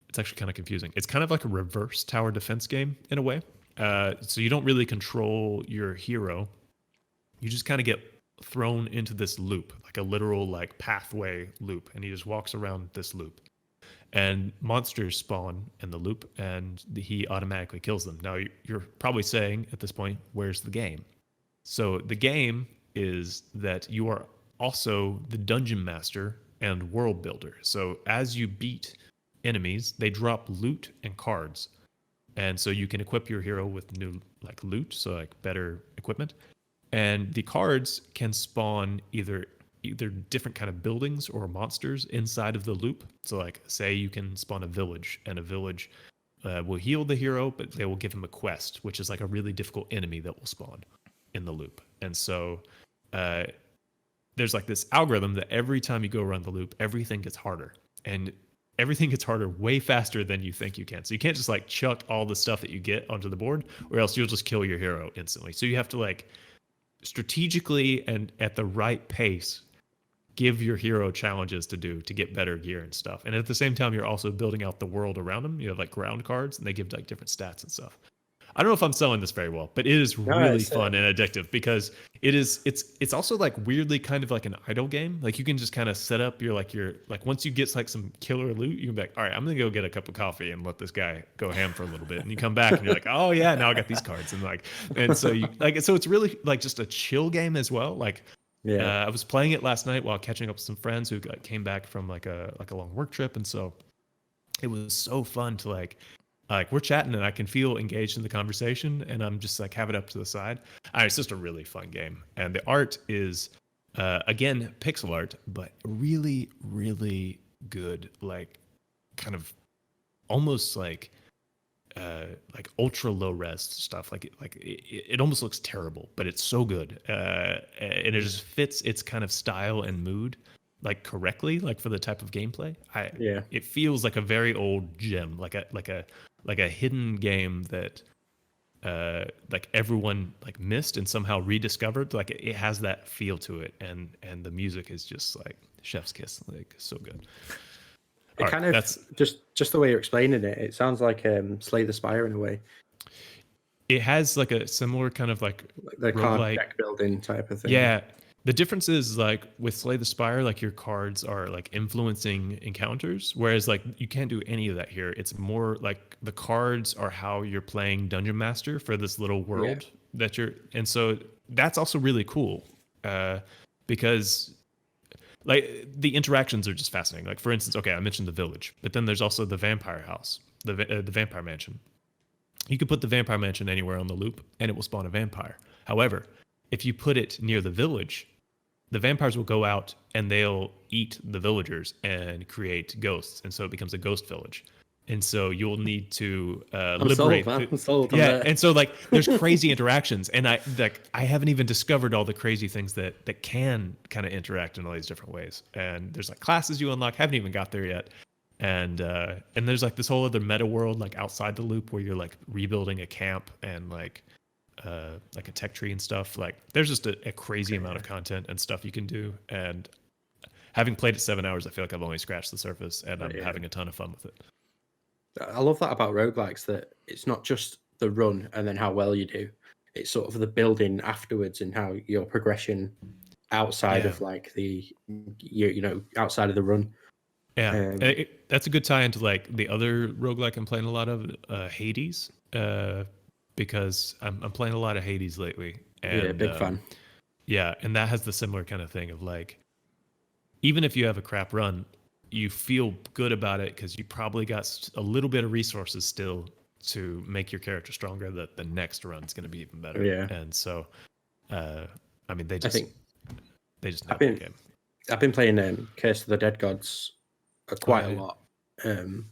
it's actually kind of confusing. It's kind of like a reverse tower defense game in a way. So you don't really control your hero. You just kind of get thrown into this loop, like a literal like pathway loop, and he just walks around this loop. And monsters spawn in the loop, and he automatically kills them. Now, you're probably saying at this point, where's the game? So the game is that you are also the dungeon master and world builder. So as you beat enemies, they drop loot and cards. And so you can equip your hero with new like loot, so like better equipment. And the cards can spawn either different kind of buildings or monsters inside of the loop. So like say you can spawn a village, and a village will heal the hero, but they will give him a quest, which is like a really difficult enemy that will spawn in the loop. And so there's like this algorithm that every time you go around the loop, everything gets harder, and everything gets harder way faster than you think you can. So you can't just like chuck all the stuff that you get onto the board, or else you'll just kill your hero instantly. So you have to like strategically and at the right pace give your hero challenges to do to get better gear and stuff. And at the same time, you're also building out the world around them. You have like ground cards, and they give like different stats and stuff. I don't know if I'm selling this very well, but it is really fun and addictive, because it's also like weirdly kind of like an idle game. Like you can just kind of set up your once you get like some killer loot, you can be like, all right, I'm gonna go get a cup of coffee and let this guy go ham for a little bit, and you come back and you're like, oh yeah, now I got these cards, and so you like, so it's really like just a chill game as well. Like I was playing it last night while catching up with some friends who came back from like a long work trip, and so it was so fun to like we're chatting and I can feel engaged in the conversation, and I'm just like have it up to the side. It's just a really fun game, and the art is again pixel art, but really really good, like kind of almost like ultra low res stuff. It almost looks terrible, but it's so good, and it just fits its kind of style and mood like correctly, like for the type of gameplay. It feels like a very old gem, like a hidden game that like everyone like missed and somehow rediscovered. Like it has that feel to it, and the music is just like chef's kiss, like so good. It kind of that's just the way you're explaining it. It sounds like Slay the Spire in a way. It has like a similar kind of like the card deck building type of thing. Yeah. The difference is like with Slay the Spire, like your cards are like influencing encounters, whereas like you can't do any of that here. It's more like the cards are how you're playing Dungeon Master for this little world that you're, and so that's also really cool because like the interactions are just fascinating. Like for instance, okay, I mentioned the village, but then there's also the vampire house, the vampire mansion. You could put the vampire mansion anywhere on the loop and it will spawn a vampire. However, if you put it near the village, the vampires will go out and they'll eat the villagers and create ghosts. And so it becomes a ghost village. And so you'll need to liberate. I'm sold. Yeah. And so like there's crazy interactions. And I haven't even discovered all the crazy things that can kind of interact in all these different ways. And there's like classes you unlock, haven't even got there yet. And there's like this whole other meta world like outside the loop where you're like rebuilding a camp and like a tech tree and stuff. Like there's just a crazy amount of content and stuff you can do. And having played it 7 hours, I feel like I've only scratched the surface and I'm having a ton of fun with it. I love that about roguelikes, that it's not just the run and then how well you do. It's sort of the building afterwards and how your progression outside of like outside of the run. Yeah, that's a good tie into like the other roguelike I'm playing a lot of, Hades, because I'm playing a lot of Hades lately. And, big fan. Yeah, and that has the similar kind of thing of like, even if you have a crap run, you feel good about it because you probably got a little bit of resources still to make your character stronger. That the next run's going to be even better. Yeah, and so, I mean, they just know the game. I've been playing Curse of the Dead Gods quite a lot, and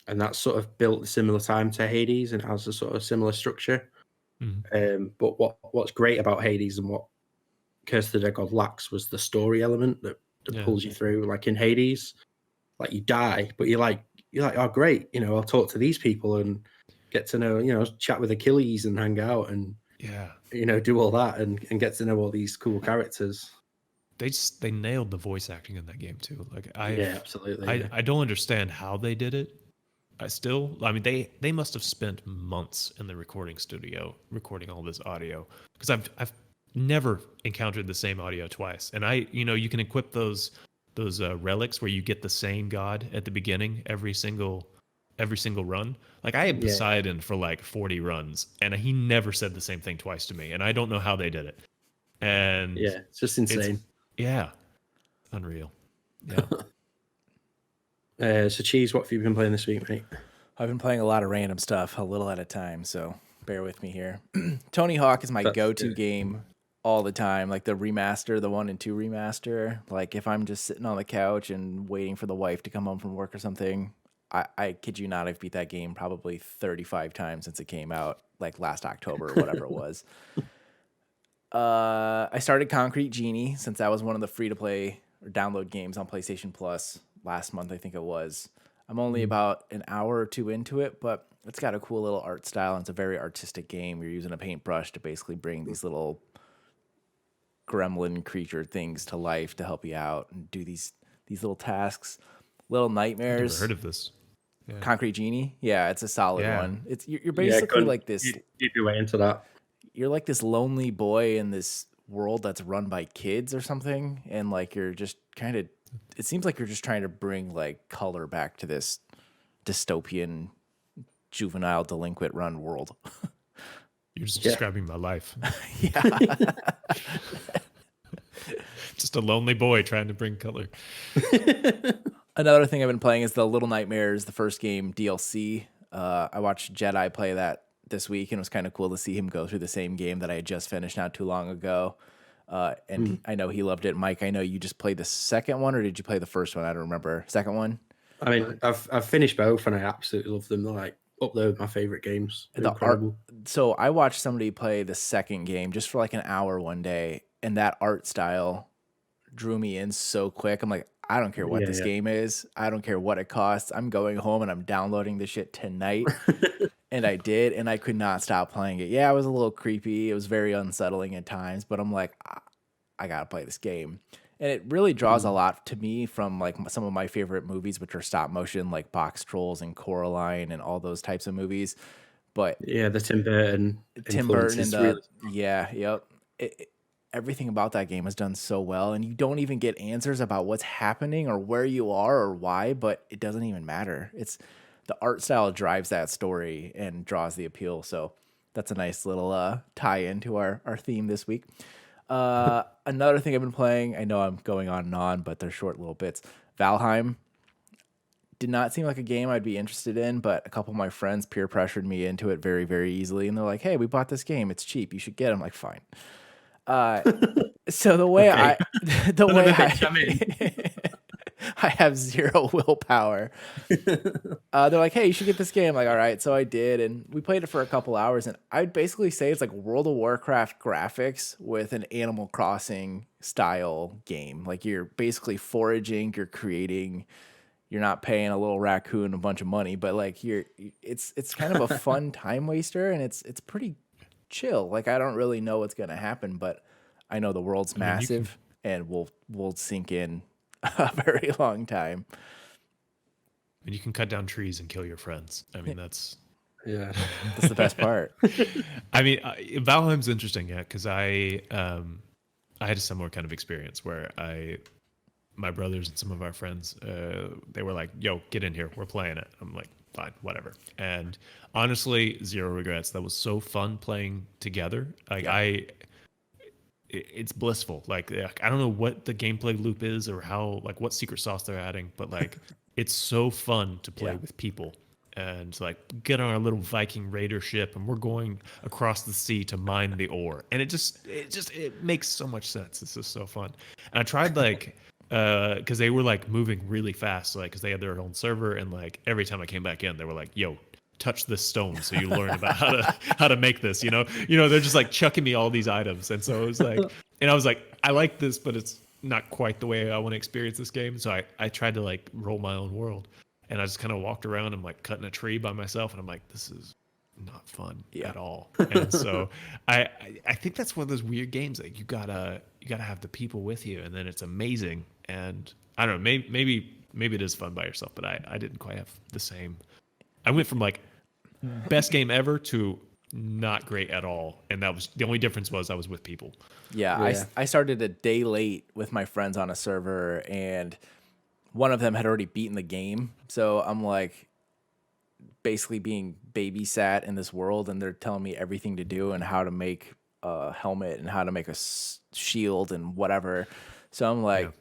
that's sort of built a similar time to Hades and has a sort of similar structure. But what's great about Hades and what Curse of the Dead God lacks was the story element that pulls you through. Like in Hades, like you die, but you're like, oh great, I'll talk to these people and get to know, chat with Achilles and hang out and do all that and get to know all these cool characters. They nailed the voice acting in that game too. Like absolutely. I don't understand how they did it. I mean, they must have spent months in the recording studio recording all this audio, because I've never encountered the same audio twice. And you can equip those relics where you get the same god at the beginning every single run. Like I had Poseidon for like 40 runs, and he never said the same thing twice to me, and I don't know how they did it. And it's just insane. Unreal. So Cheese, what have you been playing this week, mate? I've been playing a lot of random stuff, a little at a time, so bear with me here. Tony Hawk is my go-to game all the time, like the remaster, the 1 and 2 remaster. Like if I'm just sitting on the couch and waiting for the wife to come home from work or something, I kid you not, I've beat that game probably 35 times since it came out, like last October or whatever it was. I started Concrete Genie since that was one of the free-to-play or download games on PlayStation Plus last month, I think it was. I'm only about an hour or two into it, but it's got a cool little art style, and it's a very artistic game. You're using a paintbrush to basically bring these little gremlin creature things to life to help you out and do these little tasks, little nightmares. I've never heard of this. Yeah. Concrete Genie, it's a solid one. It's you're basically like this. Deep your way into that. You're like this lonely boy in this world that's run by kids or something, and like you're just kind of. It seems like you're just trying to bring like color back to this dystopian, juvenile, delinquent run world. You're just describing my life. Just a lonely boy trying to bring color. Another thing I've been playing is the Little Nightmares, the first game DLC. I watched Jedi play that this week, and it was kind of cool to see him go through the same game that I had just finished not too long ago. And I know he loved it. Mike, I know you just played the second one, or did you play the first one? I don't remember. Second one? I mean, I've finished both, and I absolutely love them. They're like up there with my favorite games. They're incredible. So I watched somebody play the second game just for like an hour one day, and that art style drew me in so quick. I'm like, I don't care what this game is. I don't care what it costs. I'm going home and I'm downloading this shit tonight. And I did, and I could not stop playing it. Yeah, it was a little creepy. It was very unsettling at times, but I'm like, I gotta play this game. And it really draws a lot to me from like some of my favorite movies, which are stop motion, like Box Trolls and Coraline and all those types of movies. But the Tim Burton and everything about that game is done so well, and you don't even get answers about what's happening or where you are or why, but it doesn't even matter. It's the art style drives that story and draws the appeal. So that's a nice little tie into our theme this week. Another thing I've been playing, I know I'm going on and on, but they're short little bits. Valheim, did not seem like a game I'd be interested in, but a couple of my friends peer pressured me into it very, very easily. And they're like, hey, we bought this game. It's cheap. You should get it. I'm like, fine. So the way Okay. the None of way it makes them in. I have zero willpower. They're like, hey, you should get this game. I'm like, all right. So I did. And we played it for a couple hours. And I'd basically say it's like World of Warcraft graphics with an Animal Crossing style game. Like you're basically foraging, you're creating, you're not paying a little raccoon a bunch of money, but like it's kind of a fun time waster, and it's pretty chill. Like I don't really know what's gonna happen, but I know the world's massive and will sink in a very long time. And you can cut down trees and kill your friends. I mean, that's Yeah. That's the best part. I mean, Valheim's interesting, yeah, because I had a similar kind of experience where my brothers and some of our friends, they were like, yo, get in here. We're playing it. I'm like, fine, whatever. And honestly, zero regrets. That was so fun playing together. Like it's blissful. Like I don't know what the gameplay loop is or how, like what secret sauce they're adding, but like it's so fun to play with people. And like get on our little Viking raider ship and we're going across the sea to mine the ore. And it makes so much sense. It's just so fun. And I tried like because they were like moving really fast, like because they had their own server, and like every time I came back in, they were like, "Yo, touch this stone so you learn about how to make this." You know, they're just like chucking me all these items, and so it was like, and I was like, I like this, but it's not quite the way I want to experience this game. So I tried to like roll my own world, and I just kind of walked around and like cutting a tree by myself, and I'm like, this is not fun at all. And so I think that's one of those weird games that you gotta have the people with you, and then it's amazing. And I don't know, maybe it is fun by yourself, but I didn't quite have the same. I went from like best game ever to not great at all, and that was the only difference was I was with people. I started a day late with my friends on a server, and one of them had already beaten the game, so I'm like basically being babysat in this world, and they're telling me everything to do and how to make a helmet and how to make a shield and whatever. So I'm like,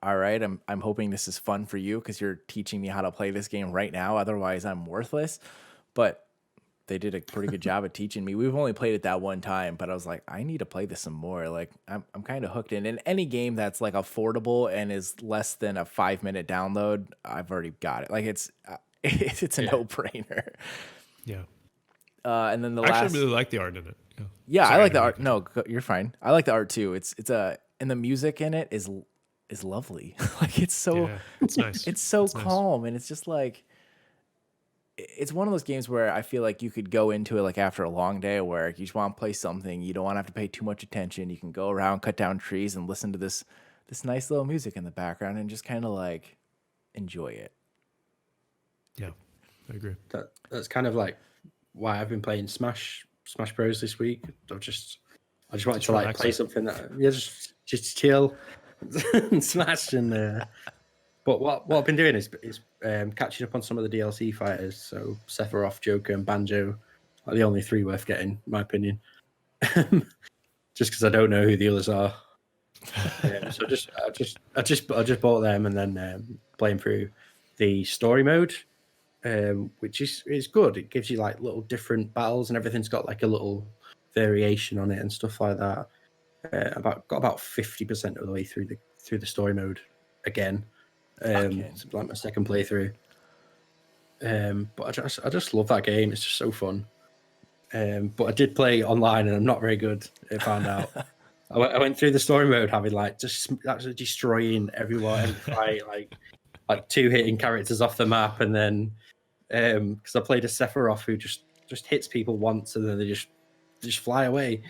all right, I'm hoping this is fun for you because you're teaching me how to play this game right now. Otherwise, I'm worthless. But they did a pretty good job of teaching me. We've only played it that one time, but I was like, I need to play this some more. Like, I'm kind of hooked in. And any game that's like affordable and is less than a 5-minute download, I've already got it. Like, it's a no-brainer. Yeah. And then I actually really like the art in it. Yeah, Sorry, I like the art. No, you're fine. I like the art too. And the music in it is lovely. Like it's so it's nice. It's so It's calm, nice. and it's just like it's one of those games where I feel like you could go into it like after a long day of work. You just want to play something. You don't want to have to pay too much attention. You can go around, cut down trees, and listen to this nice little music in the background, and just kind of like enjoy it. Yeah, I agree. That's kind of like why I've been playing Smash Bros this week. I just wanted to like play something that just chill and smash and but what I've been doing is catching up on some of the DLC fighters. So Sephiroth, Joker, and Banjo are the only 3 worth getting, in my opinion. Just because I don't know who the others are. So I just bought them and then playing through the story mode, which is good. It gives you like little different battles and everything's got like a little variation on it and stuff like that. Got about 50% of the way through the story mode again. It's like my second playthrough. But I just love that game. It's just so fun. But I did play online and I'm not very good. I found out. I went through the story mode having like just actually destroying everyone every fight, like 2 hitting characters off the map, and then because I played a Sephiroth who just hits people once and then they just fly away.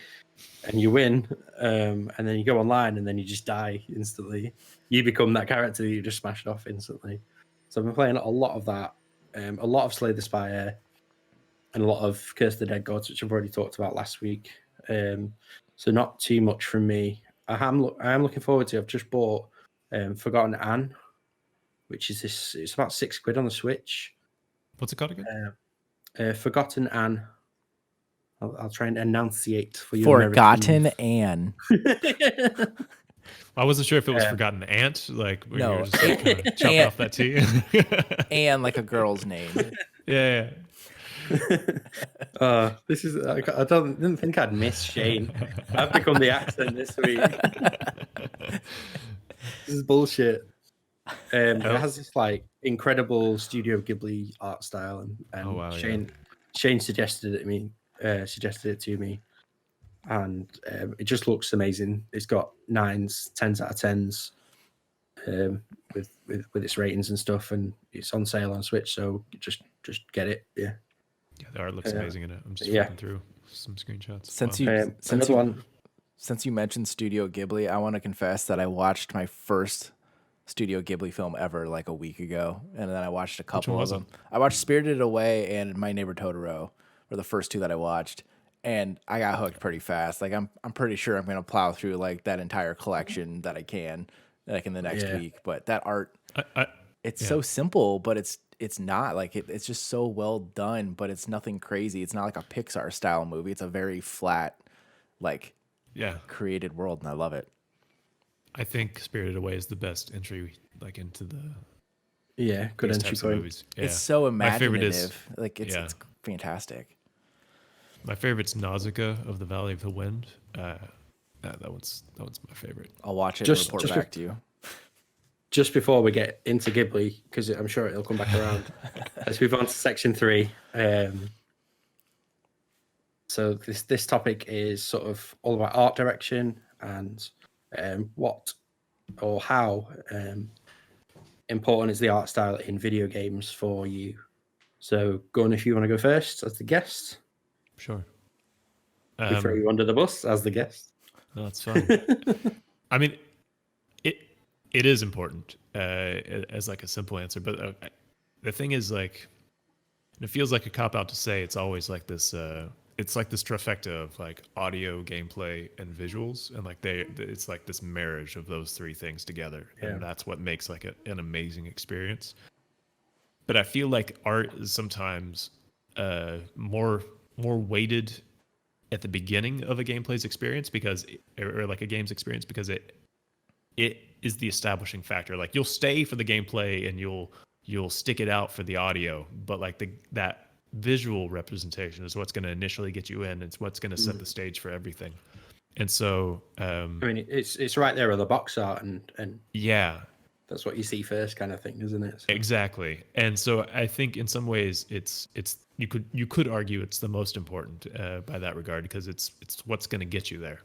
And you win, and then you go online, and then you just die instantly. You become that character that you just smashed off instantly. So I've been playing a lot of that, a lot of Slay the Spire, and a lot of Curse the Dead Gods, which I've already talked about last week. So not too much from me. I am looking forward to. I've just bought Forgotten Anne, which is this. It's about £6 on the Switch. What's it called again? Forgotten Anne. I'll try and enunciate for you. Forgotten Anne. I wasn't sure if it was Forgotten Ant, like when you No, were just like, kinda chopping Ant. off that T. And like a girl's name. yeah. This is I didn't think I'd miss Shane. I've become the accent this week. This is bullshit. It has this like incredible Studio Ghibli art style, and Oh, wow, Shane suggested it to me, and it just looks amazing. It's got 9s, 10s out of 10s, with its ratings and stuff, and it's on sale on Switch. So just get it. Yeah. Yeah, the art looks amazing in it. I'm just yeah. flipping through some screenshots. Since you mentioned Studio Ghibli, I want to confess that I watched my first Studio Ghibli film ever like a week ago, and then I watched a couple of them. I watched Spirited Away and My Neighbor Totoro were the first two that I watched, and I got hooked pretty fast. Like I'm pretty sure I'm gonna plow through like that entire collection that I can like in the next week. But that art, it's so simple, but it's not like it's just so well done, but it's nothing crazy. It's not like a Pixar style movie. It's a very flat, like created world, and I love it. I think Spirited Away is the best entry like into the good entry point. Movies. Yeah. It's so imaginative. My favorite is like it's fantastic. My favorite's Nausicaa of the Valley of the Wind. That one's my favorite. I'll watch it and report back to you. Just before we get into Ghibli, because I'm sure it'll come back around, let's move on to section 3. So this topic is sort of all about art direction and what or how important is the art style in video games for you. So, go on if you want to go first as the guest. Sure. We throw you under the bus as the guest. No, that's fine. I mean, it is important as like a simple answer, but the thing is like, it feels like a cop out to say it's always like this. It's like this trifecta of like audio, gameplay, and visuals, and like it's like this marriage of those three things together, and that's what makes like an amazing experience. But I feel like art is sometimes more weighted at the beginning of a gameplay's experience or like a game's experience because it is the establishing factor. Like you'll stay for the gameplay and you'll stick it out for the audio, but like that visual representation is what's going to initially get you in. It's what's going to set the stage for everything. And so I mean, it's right there with the box art and that's what you see first, kind of thing, isn't it? So. Exactly. And so I think in some ways it's you could argue it's the most important by that regard because it's what's going to get you there.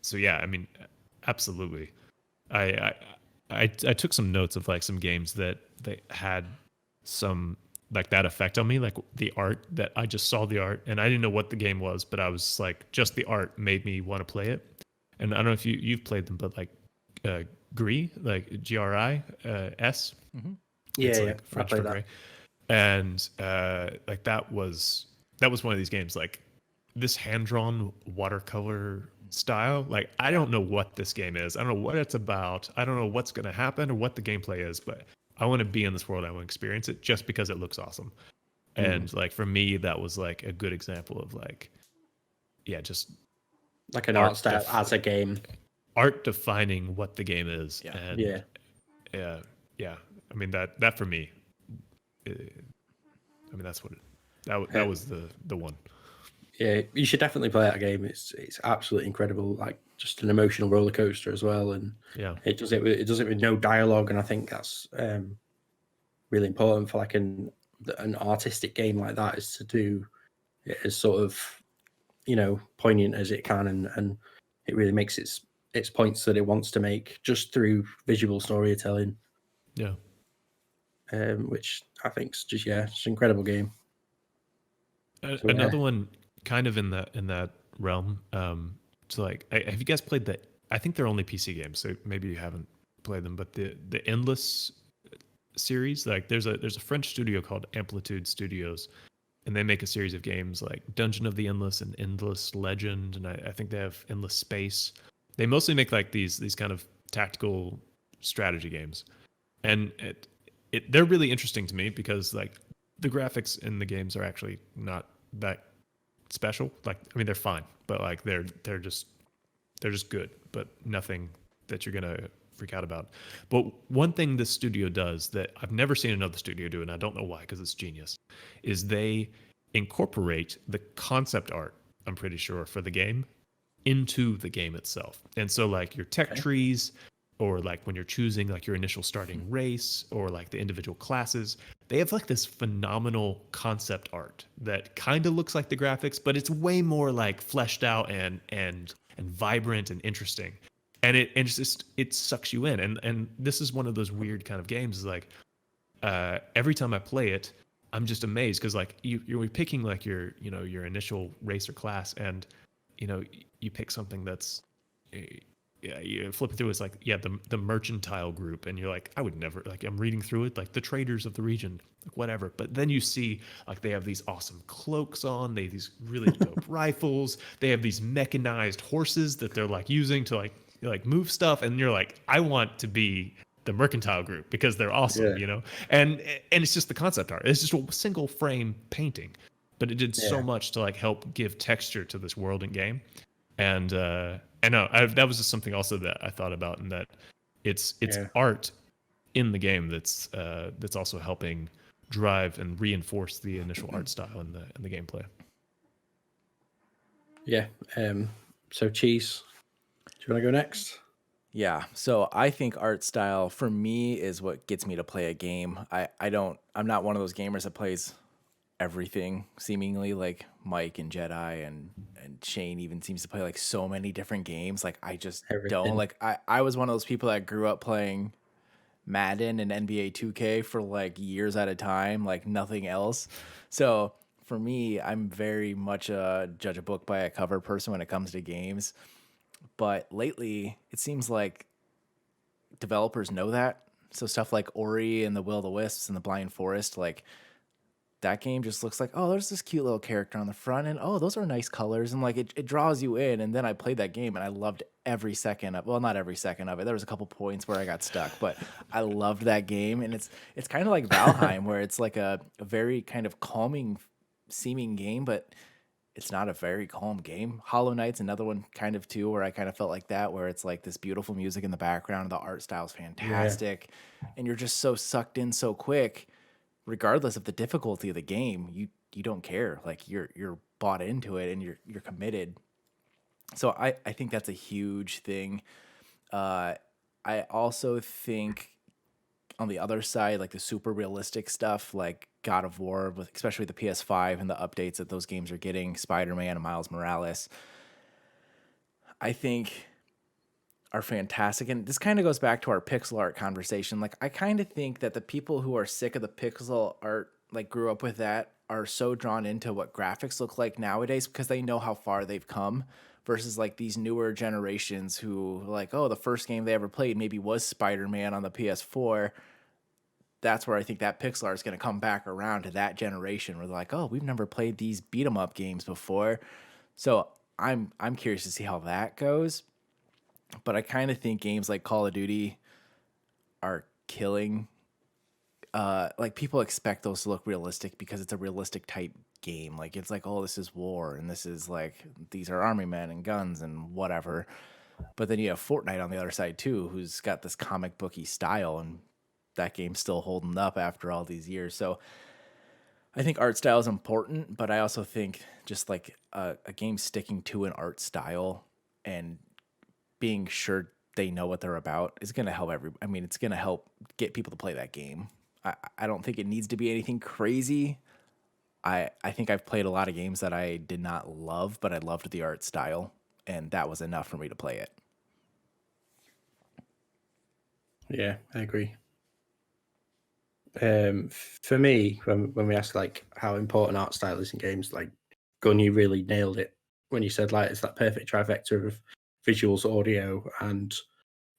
So yeah, I mean, absolutely. I took some notes of like some games that they had some like that effect on me, like the art that I just saw the art and I didn't know what the game was, but I was like, just the art made me want to play it. And I don't know if you've played them, but like Gris, like GRI S. Mm-hmm. It's like French for gray. And like that was one of these games, like this hand-drawn watercolor style. Like I don't know what this game is. I don't know what it's about. I don't know what's going to happen or what the gameplay is, but I want to be in this world. I want to experience it just because it looks awesome. And like for me, that was like a good example of like, just like an art style as a game. Art defining what the game is. Yeah. And yeah. I mean that for me, I mean that's what that was the one. Yeah, you should definitely play that game. It's absolutely incredible. Like just an emotional roller coaster as well, and it does it with no dialogue, and I think that's really important for like an artistic game like that is to do it as sort of poignant as it can, and it really makes its points that it wants to make just through visual storytelling. Yeah. Which I think is just it's an incredible game. Another one kind of in that realm. So like, have you guys played the? I think they're only PC games, so maybe you haven't played them. But the Endless series, like there's a French studio called Amplitude Studios, and they make a series of games like Dungeon of the Endless and Endless Legend, and I think they have Endless Space. They mostly make like these kind of tactical strategy games, and they're really interesting to me because like the graphics in the games are actually not that special. Like I mean they're fine, but like they're just They're just good, but nothing that you're gonna freak out about. But one thing this studio does that I've never seen another studio do, and I don't know why, because it's genius, is they incorporate the concept art, I'm pretty sure, for the game into the game itself. And so like your tech trees, or like when you're choosing like your initial starting race, or like the individual classes, they have like this phenomenal concept art that kind of looks like the graphics, but it's way more like fleshed out and vibrant and interesting. And it's just, it sucks you in. And this is one of those weird kind of games, is like every time I play it, I'm just amazed, because like you're picking like your initial race or class, and you pick something that's yeah, you flip it through, it's like, yeah, the mercantile group, and you're like, I would never, like, I'm reading through it, like the traders of the region, like whatever. But then you see like they have these awesome cloaks on, they have these really dope rifles, they have these mechanized horses that they're like using to like move stuff, and you're like, I want to be the mercantile group because they're awesome, and it's just the concept art. It's just a single frame painting, but it did so much to like help give texture to this world and game. And I know that was just something also that I thought about, and that it's art in the game that's also helping drive and reinforce the initial art style and the gameplay. Yeah. So Cheese, do you want to go next? Yeah, so I think art style for me is what gets me to play a game. I'm not one of those gamers that plays everything seemingly, like Mike and Jedi and Shane even seems to play like so many different games. Like I just don't like, I was one of those people that grew up playing Madden and NBA 2K for like years at a time, like nothing else. So for me, I'm very much a judge a book by a cover person when it comes to games. But lately, it seems like developers know that. So stuff like Ori and the Will of the Wisps and the Blind Forest, like that game just looks like, oh, there's this cute little character on the front, and oh, those are nice colors, and like it draws you in. And then I played that game and I loved every second of, well, not every second of it. There was a couple points where I got stuck, but I loved that game. And it's kind of like Valheim, where it's like a very kind of calming seeming game, but it's not a very calm game. Hollow Knight's another one kind of too, where I kind of felt like that, where it's like this beautiful music in the background, the art style's fantastic, and you're just so sucked in so quick, regardless of the difficulty of the game. You don't care. Like you're bought into it and you're committed. So I think that's a huge thing. I also think on the other side, like the super realistic stuff, like God of War, with especially the PS5 and the updates that those games are getting, Spider-Man and Miles Morales, I think are fantastic. And this kind of goes back to our pixel art conversation. Like I kind of think that the people who are sick of the pixel art, like grew up with that, are so drawn into what graphics look like nowadays because they know how far they've come, versus like these newer generations who like, oh, the first game they ever played maybe was Spider-Man on the PS4. That's where I think that pixel art is going to come back around to that generation where they're like, oh, we've never played these beat 'em up games before. So I'm curious to see how that goes. But I kind of think games like Call of Duty are killing. Like people expect those to look realistic because it's a realistic type game. Like it's like, oh, this is war, and this is like, these are army men and guns and whatever. But then you have Fortnite on the other side too, who's got this comic booky style, and that game's still holding up after all these years. So I think art style is important, but I also think just like a game sticking to an art style and being sure they know what they're about is going to help it's going to help get people to play that game. I don't think it needs to be anything crazy. I think I've played a lot of games that I did not love, but I loved the art style, and that was enough for me to play it. Yeah, I agree. For me, when we ask like how important art style is in games, like Gun, you really nailed it when you said like it's that perfect trifecta of visuals, audio, and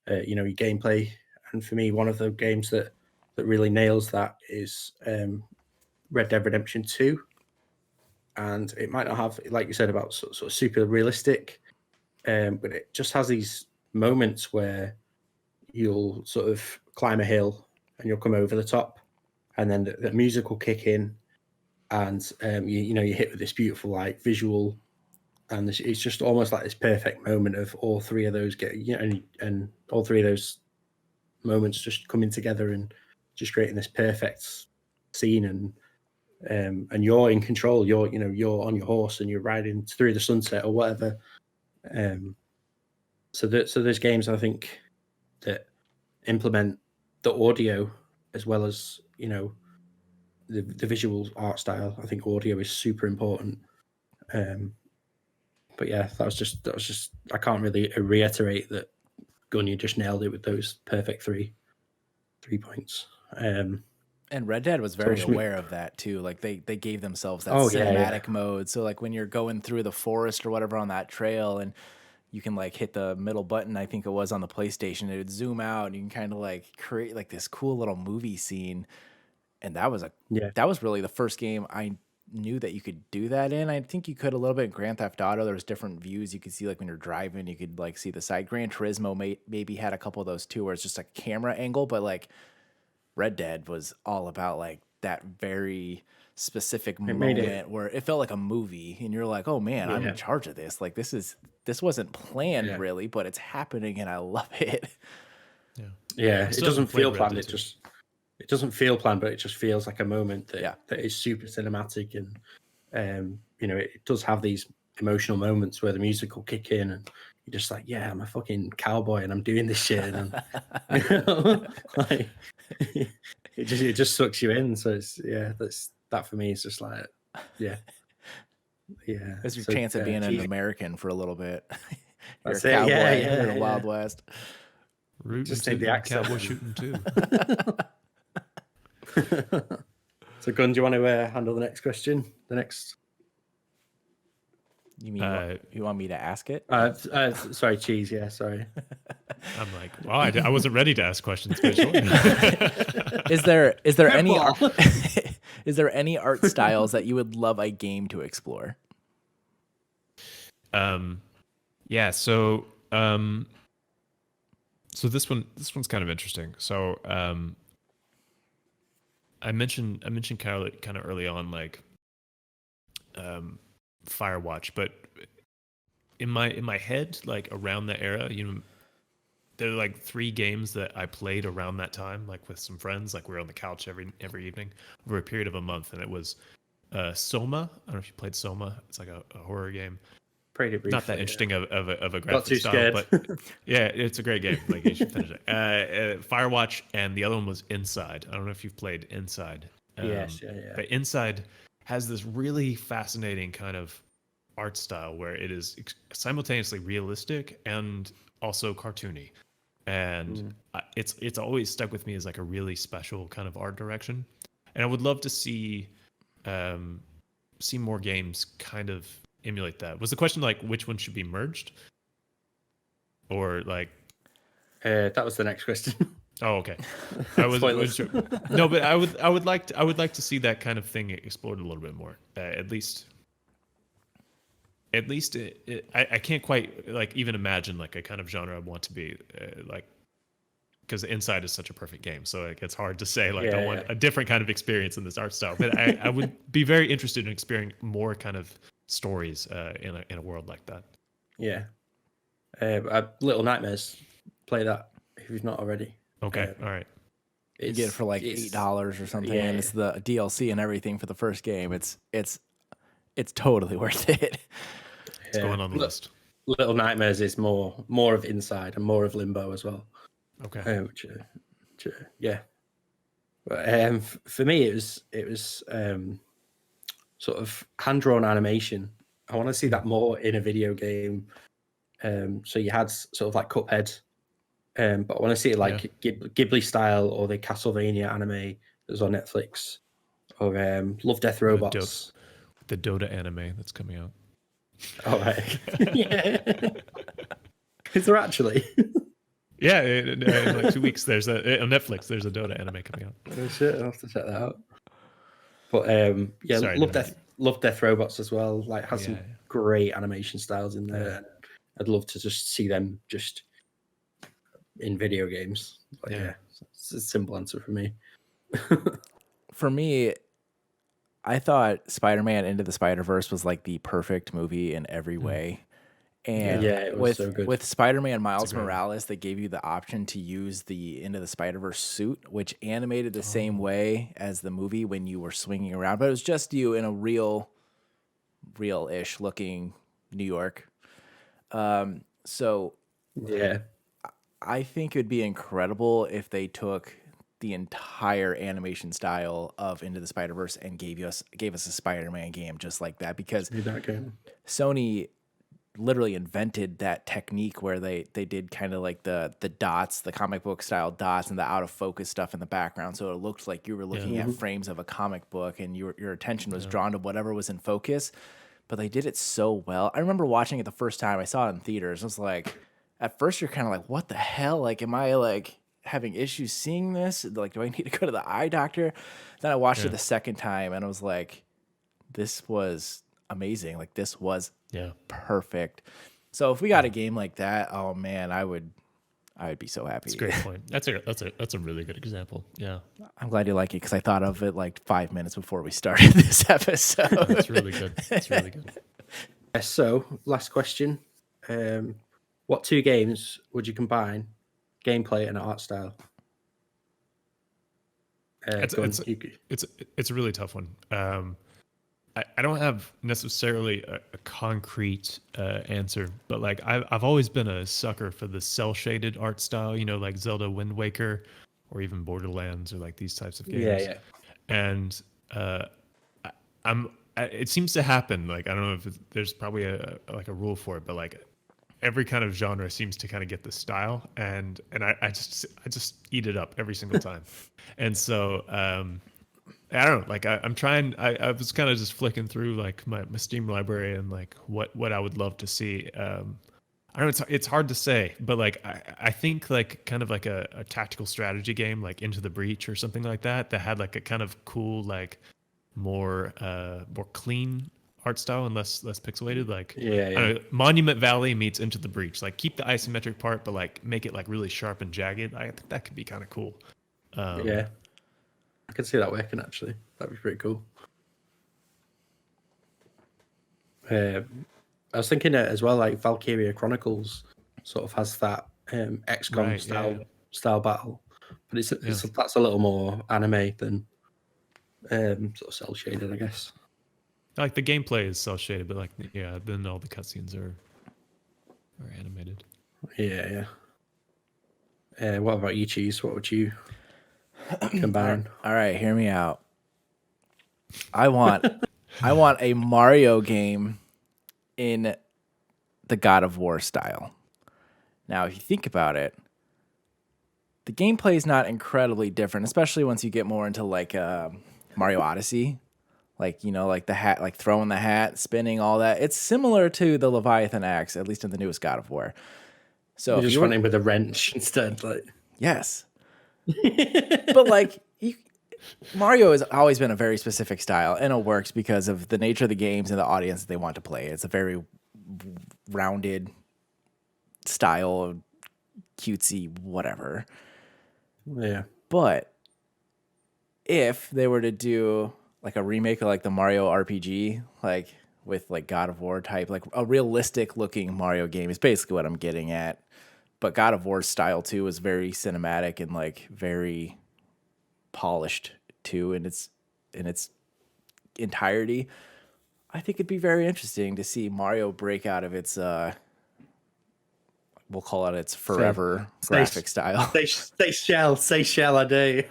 your gameplay. And for me, one of the games that really nails that is Red Dead Redemption 2. And it might not have, like you said, about sort of super realistic, but it just has these moments where you'll sort of climb a hill and you'll come over the top, and then the music will kick in, and you hit with this beautiful like visual and it's just almost like this perfect moment of all three of those and all three of those moments just coming together and just creating this perfect scene, and you're in control. You're on your horse and you're riding through the sunset or whatever. So there's games, I think, that implement the audio as well as the visual art style. I think audio is super important. But yeah, that was just I can't really reiterate that. Gun, you just nailed it with those perfect three points. And Red Dead was very aware of that too. Like they gave themselves that cinematic mode. So like when you're going through the forest or whatever on that trail, and you can like hit the middle button, I think it was on the PlayStation, it would zoom out and you can kind of like create like this cool little movie scene. And that was really the first game I knew that you could do that in. I think you could a little bit in Grand Theft Auto. There was different views you could see, like when you're driving, you could like see the side. Gran Turismo maybe had a couple of those too, where it's just a camera angle, but like Red Dead was all about like that very specific moment where it felt like a movie, and you're like, oh man, I'm in charge of this. Like this wasn't planned really, but it's happening, and I love it. Yeah. It doesn't feel planned. It doesn't feel planned, but it just feels like a moment that is super cinematic, and it does have these emotional moments where the music will kick in, and you're just like, yeah, I'm a fucking cowboy and I'm doing this shit, and like it just sucks you in. So it's that for me is just like It's your chance of being an American for a little bit. You're That's a cowboy in the Wild West. Just take the accent. Cowboy shooting too. So, Gun, do you want to handle the next question? The next. You mean you want me to ask it? Sorry, Cheese. Yeah, sorry. I'm like, well, I wasn't ready to ask questions. But sure. Is there any is there any art styles that you would love a game to explore? Yeah. So this one's kind of interesting. So I mentioned kind of early on, like Firewatch, but in my head, like around that era, there are like 3 games that I played around that time, like with some friends. Like we were on the couch every evening over a period of a month, and it was Soma. I don't know if you played Soma. It's like a horror game. Briefly, not that interesting of a graphic style, but yeah, it's a great game. Like you should finish it. Firewatch, and the other one was Inside. I don't know if you've played Inside. Yes. But Inside has this really fascinating kind of art style where it is simultaneously realistic and also cartoony, and it's always stuck with me as like a really special kind of art direction. And I would love to see more games kind of emulate that. Was the question like which one should be merged, or like that was the next question? Oh, okay. wasn't sure. No, but I would like to see that kind of thing explored a little bit more. At least I can't quite like even imagine like a kind of genre I want to be like, because Inside is such a perfect game, so it's hard to say like I want a different kind of experience in this art style. But I would be very interested in experiencing more kind of stories in a world like that. Yeah. Little Nightmares, play that if you've not already. Okay, all right. You get it for like $8 or something, and it's the DLC and everything for the first game. It's totally worth it. It's going on the list. Little Nightmares is more of Inside and more of Limbo as well. Okay. Yeah. But, for me, it was sort of hand-drawn animation. I want to see that more in a video game. So you had sort of like Cuphead, but I want to see it like Ghibli style, or the Castlevania anime that was on Netflix, or Love, Death, Robots. The Dota anime that's coming out. Oh, right. Yeah. Is there actually? Yeah, in like 2 weeks, on Netflix, there's a Dota anime coming out. Oh shit, I'll have to check that out. But Love, Death, Robots as well. Like has some great animation styles in there. Yeah. I'd love to just see them just in video games. But it's a simple answer for me. For me, I thought Spider-Man Into the Spider-Verse was like the perfect movie in every way. And Yeah, it was so good. with Spider-Man Miles great one. Morales, they gave you the option to use the Into the Spider-Verse suit, which animated the same way as the movie when you were swinging around, but it was just you in a real-ish looking New York. So Yeah. I think it would be incredible if they took the entire animation style of Into the Spider-Verse and gave us a Spider-Man game just like that, because Do that game. Sony literally invented that technique where they did kind of like the dots, the comic book style dots, and the out of focus stuff in the background, so it looked like you were looking at frames of a comic book and your attention was drawn to whatever was in focus. But they did it so well. I remember watching it the first time. I saw it in theaters. I was like, at first you're kind of like, what the hell? Like, am I like having issues seeing this? Like, do I need to go to the eye doctor? Then I watched it the second time and I was like, this was amazing. Like, this was perfect. So if we got a game like that, oh man, I would be so happy. That's a great point. That's a really good example. Yeah. I'm glad you like it because I thought of it like 5 minutes before we started this episode. That's really good. That's really good. So, last question. What 2 games would you combine gameplay and art style? It's a really tough one. I don't have necessarily a concrete answer, but like I've always been a sucker for the cell shaded art style, you know, like Zelda Wind Waker or even Borderlands or like these types of games. Yeah. And it seems to happen. Like, I don't know if there's probably a rule for it, but like every kind of genre seems to kind of get the style, and I just eat it up every single time. And so I don't know, like I'm trying. I was kind of just flicking through like my Steam library and like what I would love to see. I don't know, it's hard to say, but like I think like kind of like a tactical strategy game like Into the Breach or something like that had like a kind of cool like more clean art style and less pixelated. Like I don't know, Monument Valley meets Into the Breach. Like keep the isometric part, but like make it like really sharp and jagged. I think that could be kind of cool. Yeah. I can see that working, actually. That'd be pretty cool. I was thinking as well, like Valkyria Chronicles sort of has that XCOM style battle, but that's a little more anime than sort of cel shaded, I guess. Like the gameplay is cel shaded, but like then all the cutscenes are animated. Yeah. What about you, Cheese? What would you combine? All right, hear me out. I want a Mario game in the God of War style. Now, if you think about it, the gameplay is not incredibly different, especially once you get more into like Mario Odyssey. Like, you know, like the hat, like throwing the hat, spinning, all that. It's similar to the Leviathan axe, at least in the newest God of War. So You're just running with a wrench instead, like. Yes. But like Mario has always been a very specific style, and it works because of the nature of the games and the audience that they want to play. It's a very rounded style of cutesy whatever. Yeah. But if they were to do like a remake of like the Mario RPG, like with like God of War type, like a realistic looking Mario game is basically what I'm getting at. But God of War's style too is very cinematic and like very polished too in its entirety. I think it'd be very interesting to see Mario break out of its we'll call it its forever graphic style. Say shell, I do.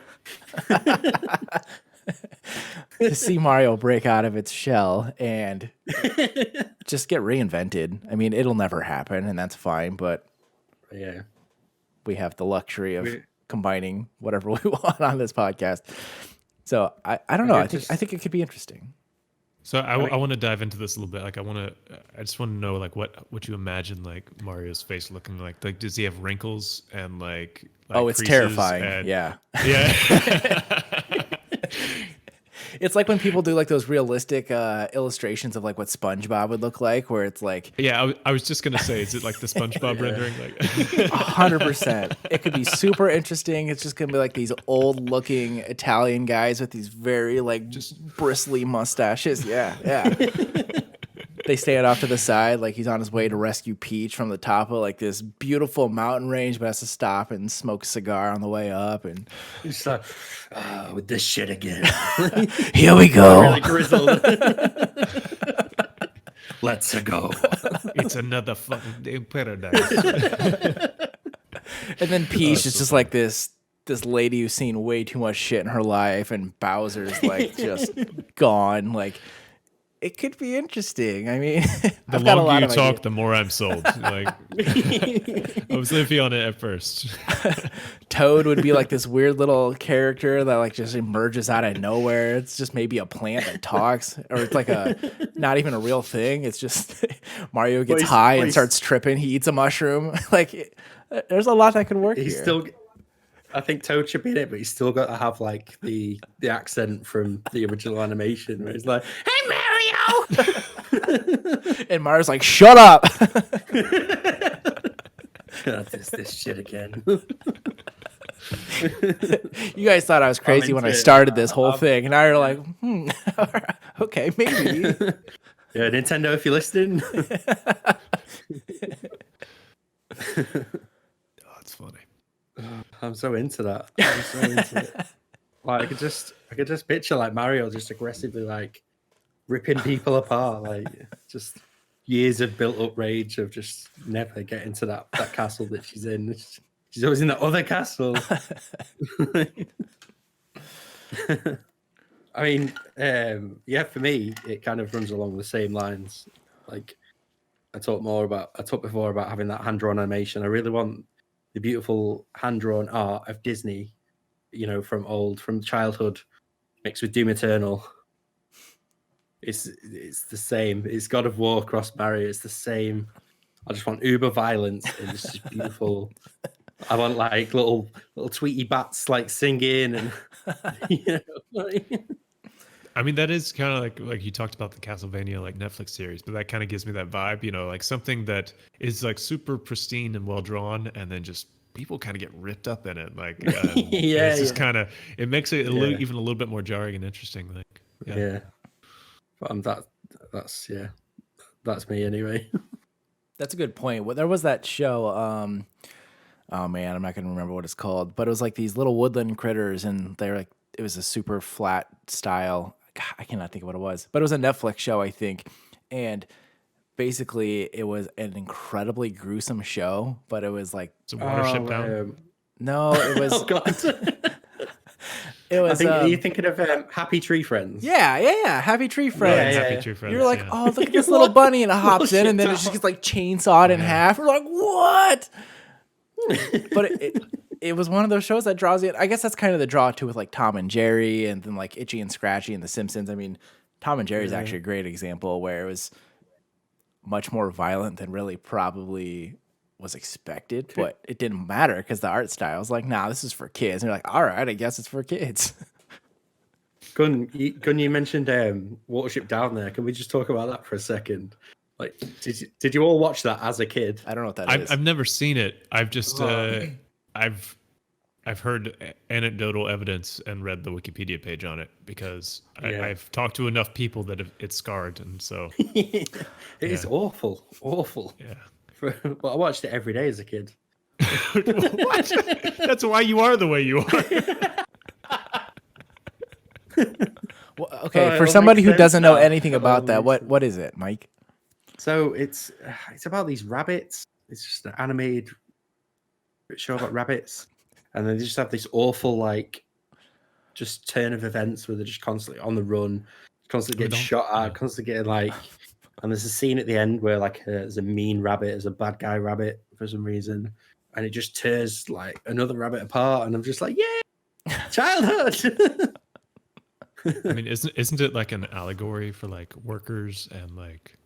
To see Mario break out of its shell and just get reinvented. I mean, it'll never happen, and that's fine, but yeah, we have the luxury of combining whatever we want on this podcast. So I don't know. I think it could be interesting. So I want to dive into this a little bit. Like I just want to know like what you imagine like Mario's face looking like. Like does he have wrinkles and like oh, it's terrifying. And, yeah. It's like when people do like those realistic illustrations of like what SpongeBob would look like, where it's like Yeah, I was just gonna say, is it like the SpongeBob rendering? Like, 100%. It could be super interesting. It's just gonna be like these old looking Italian guys with these very like just bristly mustaches. Yeah. They stand off to the side like he's on his way to rescue Peach from the top of like this beautiful mountain range, but has to stop and smoke a cigar on the way up. And He's like, with this shit again. here we go. Really grizzled. Let's go. it's another fucking day in paradise. And then Peach is just like this lady who's seen way too much shit in her life, and Bowser's like just gone. Like, it could be interesting. I mean, The I've got a lot longer you of talk, ideas. the more I'm sold. Like, I was iffy on it at first. Toad would be like this weird little character that like just emerges out of nowhere. It's just maybe a plant that talks, or it's like not even a real thing. It's just Mario gets high and starts tripping. He eats a mushroom. Like, there's a lot that could work He's here. still. I think Toad should be in it, but he's still got to have like the accent from the original animation, where he's like, "Hey Mario," And Mario's like, "Shut up." this shit again. You guys thought I was crazy when I into it. started this whole thing, and now you're like, okay, maybe. Yeah, Nintendo, if you're listening. Oh, it's funny. I'm so into that. I'm so into it. Like I could just picture like Mario just aggressively like ripping people apart, like just years of built up rage of just never getting to that castle that she's in. She's always in that other castle. I mean, yeah, for me, it kind of runs along the same lines. Like I talked before about having that hand drawn animation. I really want the beautiful hand-drawn art of Disney, you know, from childhood, mixed with Doom Eternal. It's the same. It's God of War cross Mario. It's the same. I just want uber violence and it's just beautiful. I want like little Tweety bats like singing and you know, like... I mean, that is kind of like you talked about the Castlevania like Netflix series, but that kind of gives me that vibe, you know, like something that is like super pristine and well drawn, and then just people kind of get ripped up in it. Like, it's just kind of, it makes it even a little bit more jarring and interesting. Like, yeah. But that's me anyway. That's a good point. Well, there was that show. Oh man, I'm not gonna remember what it's called, but it was like these little woodland critters, and they're like, it was a super flat style. God, I cannot think of what it was, but it was a Netflix show, I think, and basically it was an incredibly gruesome show. But it was like, it's a Watership Down. No, it was. Oh god. It was. Are you thinking of Happy Tree Friends? Yeah. Happy Tree Friends. Happy Tree Friends. You're like, yeah. oh, look at this little bunny, and it hops in, and then it just gets like chainsawed in half. We're like, what? But it was one of those shows that draws you in. I guess that's kind of the draw too with like Tom and Jerry, and then like Itchy and Scratchy and The Simpsons. I mean, Tom and Jerry is actually a great example where it was much more violent than really probably was expected, but it didn't matter because the art style was like, nah, this is for kids. And you're like, all right, I guess it's for kids. Gun, you mentioned Watership Down there. Can we just talk about that for a second? Like, did you all watch that as a kid? I don't know what that is. I've never seen it. I've just I've heard anecdotal evidence and read the Wikipedia page on it because I've talked to enough people that it's scarred, and so It is awful. Yeah. But I watched it every day as a kid. What? That's why you are the way you are. Well, okay, it for all somebody makes who sense doesn't know now. anything It all about that, makes what is it, Mike? So it's about these rabbits. It's just an animated show about rabbits, and they just have this awful like just turn of events where they're just constantly on the run, constantly getting shot at, constantly getting like. And there's a scene at the end where like there's a mean rabbit, there's a bad guy rabbit for some reason, and it just tears like another rabbit apart, and I'm just like, yeah, childhood. I mean, isn't it like an allegory for like workers and like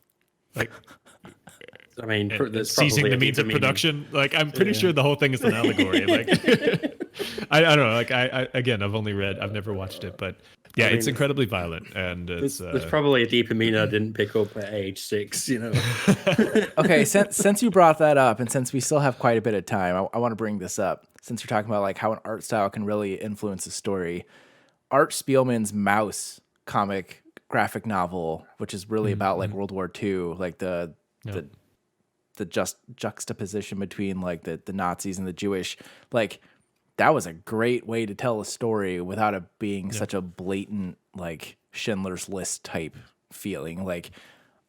I mean, there's seizing probably the a means deeper of meaning. production? Like, I'm pretty sure the whole thing is an allegory. Like, I don't know. Like, I again, I've never watched it, but Yeah, I mean, it's incredibly violent, and There's, it's there's probably a deeper meaning I didn't pick up at age 6, you know. Okay, since you brought that up, and since we still have quite a bit of time, I want to bring this up. Since you're talking about like how an art style can really influence a story, Art Spielman's Mouse comic graphic novel, which is really about like World War II, like the juxtaposition between like the Nazis and the Jewish, like that was a great way to tell a story without it being such a blatant like Schindler's List type feeling. Like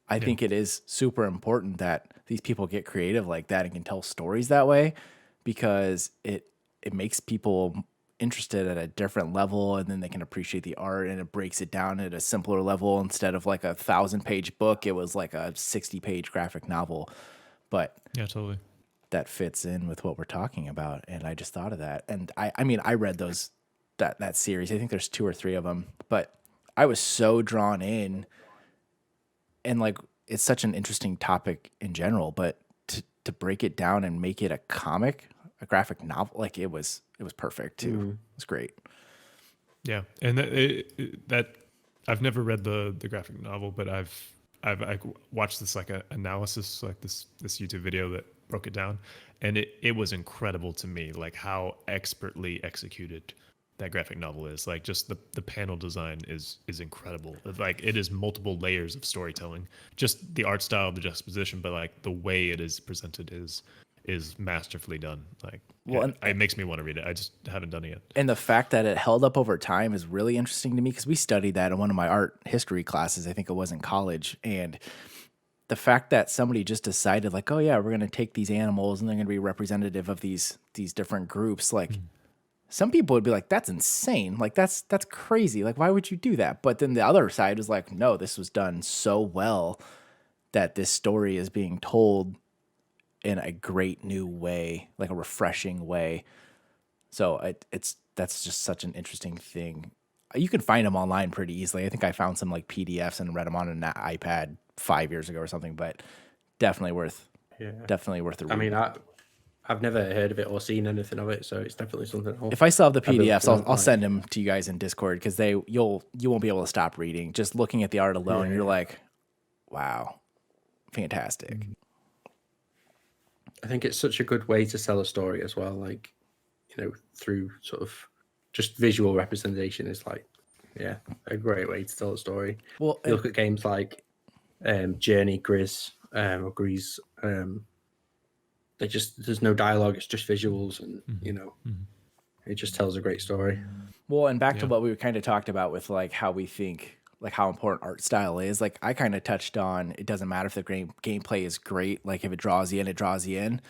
I think it is super important that these people get creative like that and can tell stories that way, because it makes people interested at a different level, and then they can appreciate the art, and it breaks it down at a simpler level. Instead of like a 1,000-page book, it was like a 60-page graphic novel. But yeah, totally. that fits in with what we're talking about, and I just thought of that. And I mean, I read that series. I think there's 2 or 3 of them, but I was so drawn in, and like it's such an interesting topic in general. But to break it down and make it a comic, a graphic novel, like it was perfect too. It was great. Yeah, and that I've never read the graphic novel, but I've watched this like a analysis, like this YouTube video that broke it down, and it was incredible to me, like how expertly executed that graphic novel is. Like just the panel design is incredible. Like it is multiple layers of storytelling. Just the art style, the juxtaposition, but like the way it is presented is masterfully done. Like, well, it makes me want to read it. I just haven't done it yet. And the fact that it held up over time is really interesting to me, because we studied that in one of my art history classes. I think it was in college. And the fact that somebody just decided like, oh yeah, we're going to take these animals and they're going to be representative of these different groups. Like some people would be like, that's insane. Like that's crazy. Like, why would you do that? But then the other side is like, no, this was done so well that this story is being told in a great new way, like a refreshing way. So that's just such an interesting thing. You can find them online pretty easily. I think I found some like PDFs and read them on an iPad 5 years ago or something, but definitely worth the read. I mean, I've never heard of it or seen anything of it, so it's definitely something. If I still have the PDFs, I'll send them to you guys in Discord, because you won't be able to stop reading. Just looking at the art alone, you're like, wow, fantastic. I think it's such a good way to tell a story as well. Like, you know, through sort of just visual representation is like, a great way to tell a story. Well, you look at games like Journey, Grizz, or Grease. There's no dialogue. It's just visuals, and you know, it just tells a great story. Well, and back to what we kind of talked about with like how we think, like how important art style is. Like I kind of touched on, it doesn't matter if the gameplay is great. Like if it draws you in, it draws you in.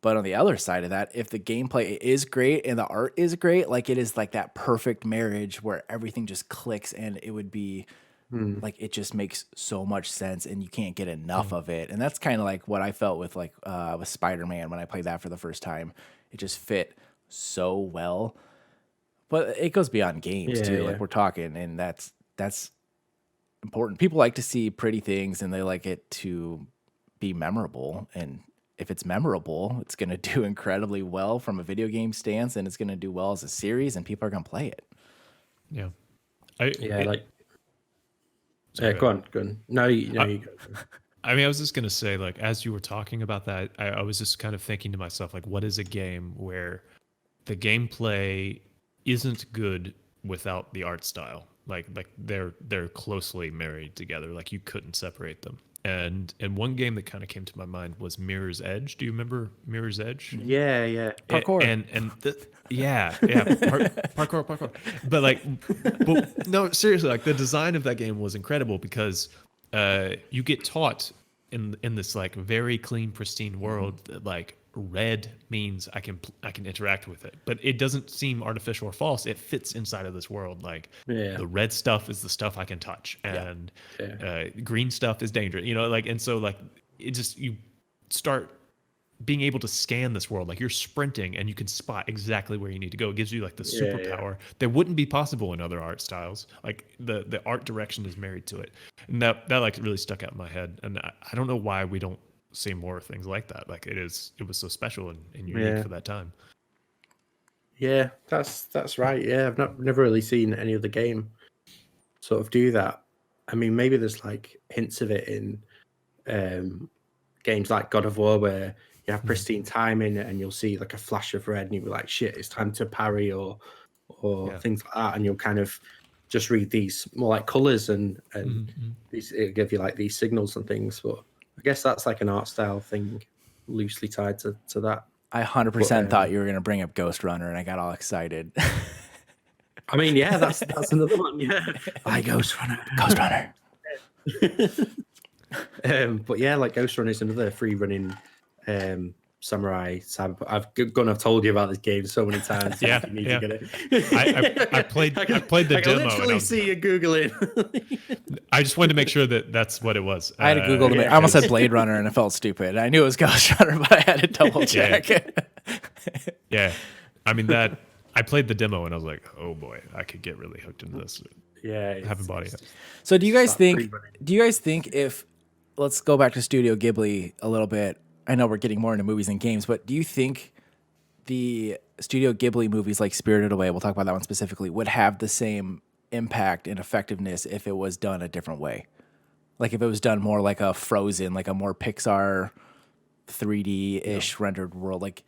But on the other side of that, if the gameplay is great and the art is great, like it is like that perfect marriage where everything just clicks, and it would be like, it just makes so much sense and you can't get enough of it. And that's kind of like what I felt with like with Spider-Man when I played that for the first time. It just fit so well. But it goes beyond games too. Like we're talking, and that's important. People like to see pretty things, and they like it to be memorable. And if it's memorable, it's going to do incredibly well from a video game stance, and it's going to do well as a series, and people are going to play it. Yeah. Go on. No, you go. I mean, I was just going to say, like, as you were talking about that, I was just kind of thinking to myself, like, what is a game where the gameplay isn't good without the art style? Like they're closely married together. Like you couldn't separate them. And one game that kind of came to my mind was Mirror's Edge. Do you remember Mirror's Edge? Yeah. Parkour. Parkour. But no, seriously, like the design of that game was incredible, because you get taught in this like very clean, pristine world that like red means I can interact with it, but it doesn't seem artificial or false. It fits inside of this world. Like the red stuff is the stuff I can touch, and green stuff is dangerous, you know, like, and so like it just, you start being able to scan this world, like you're sprinting and you can spot exactly where you need to go. It gives you like the superpower that wouldn't be possible in other art styles. Like the art direction is married to it, and that like really stuck out in my head. And I don't know why we don't see more things like that. Like it was so special and unique for that time. Yeah, that's right. Yeah, I've never really seen any other game sort of do that. I mean, maybe there's like hints of it in games like God of War where you have pristine timing and you'll see like a flash of red and you'll be like, shit, it's time to parry or Yeah. things like that. And you'll kind of just read these more like colors and these, it'll give you like these signals and things. But I guess that's like an art style thing loosely tied to that. I 100% thought you were going to bring up Ghost Runner, and I got all excited. I mean, yeah, that's another one. Yeah, I Ghost Runner. Ghost Runner. But yeah, like Ghost Runner is another free running samurai cyberpunk. I've told you about this game so many times. Yeah, you need yeah. to get it. I played the I can demo. literally And see you googling. I just wanted to make sure that that's what it was. I had to Google it. I almost said Blade Runner, and it felt stupid. I knew it was Ghost Runner, but I had to double check. Yeah, I mean that. I played the demo and I was like, oh boy, I could get really hooked into this. Yeah, I haven't bought it yet. So do you guys think if, let's go back to Studio Ghibli a little bit. I know we're getting more into movies and games, but do you think the Studio Ghibli movies like Spirited Away, we'll talk about that one specifically, would have the same impact and effectiveness if it was done a different way? Like if it was done more like a Frozen, like a more Pixar 3D-ish rendered world, like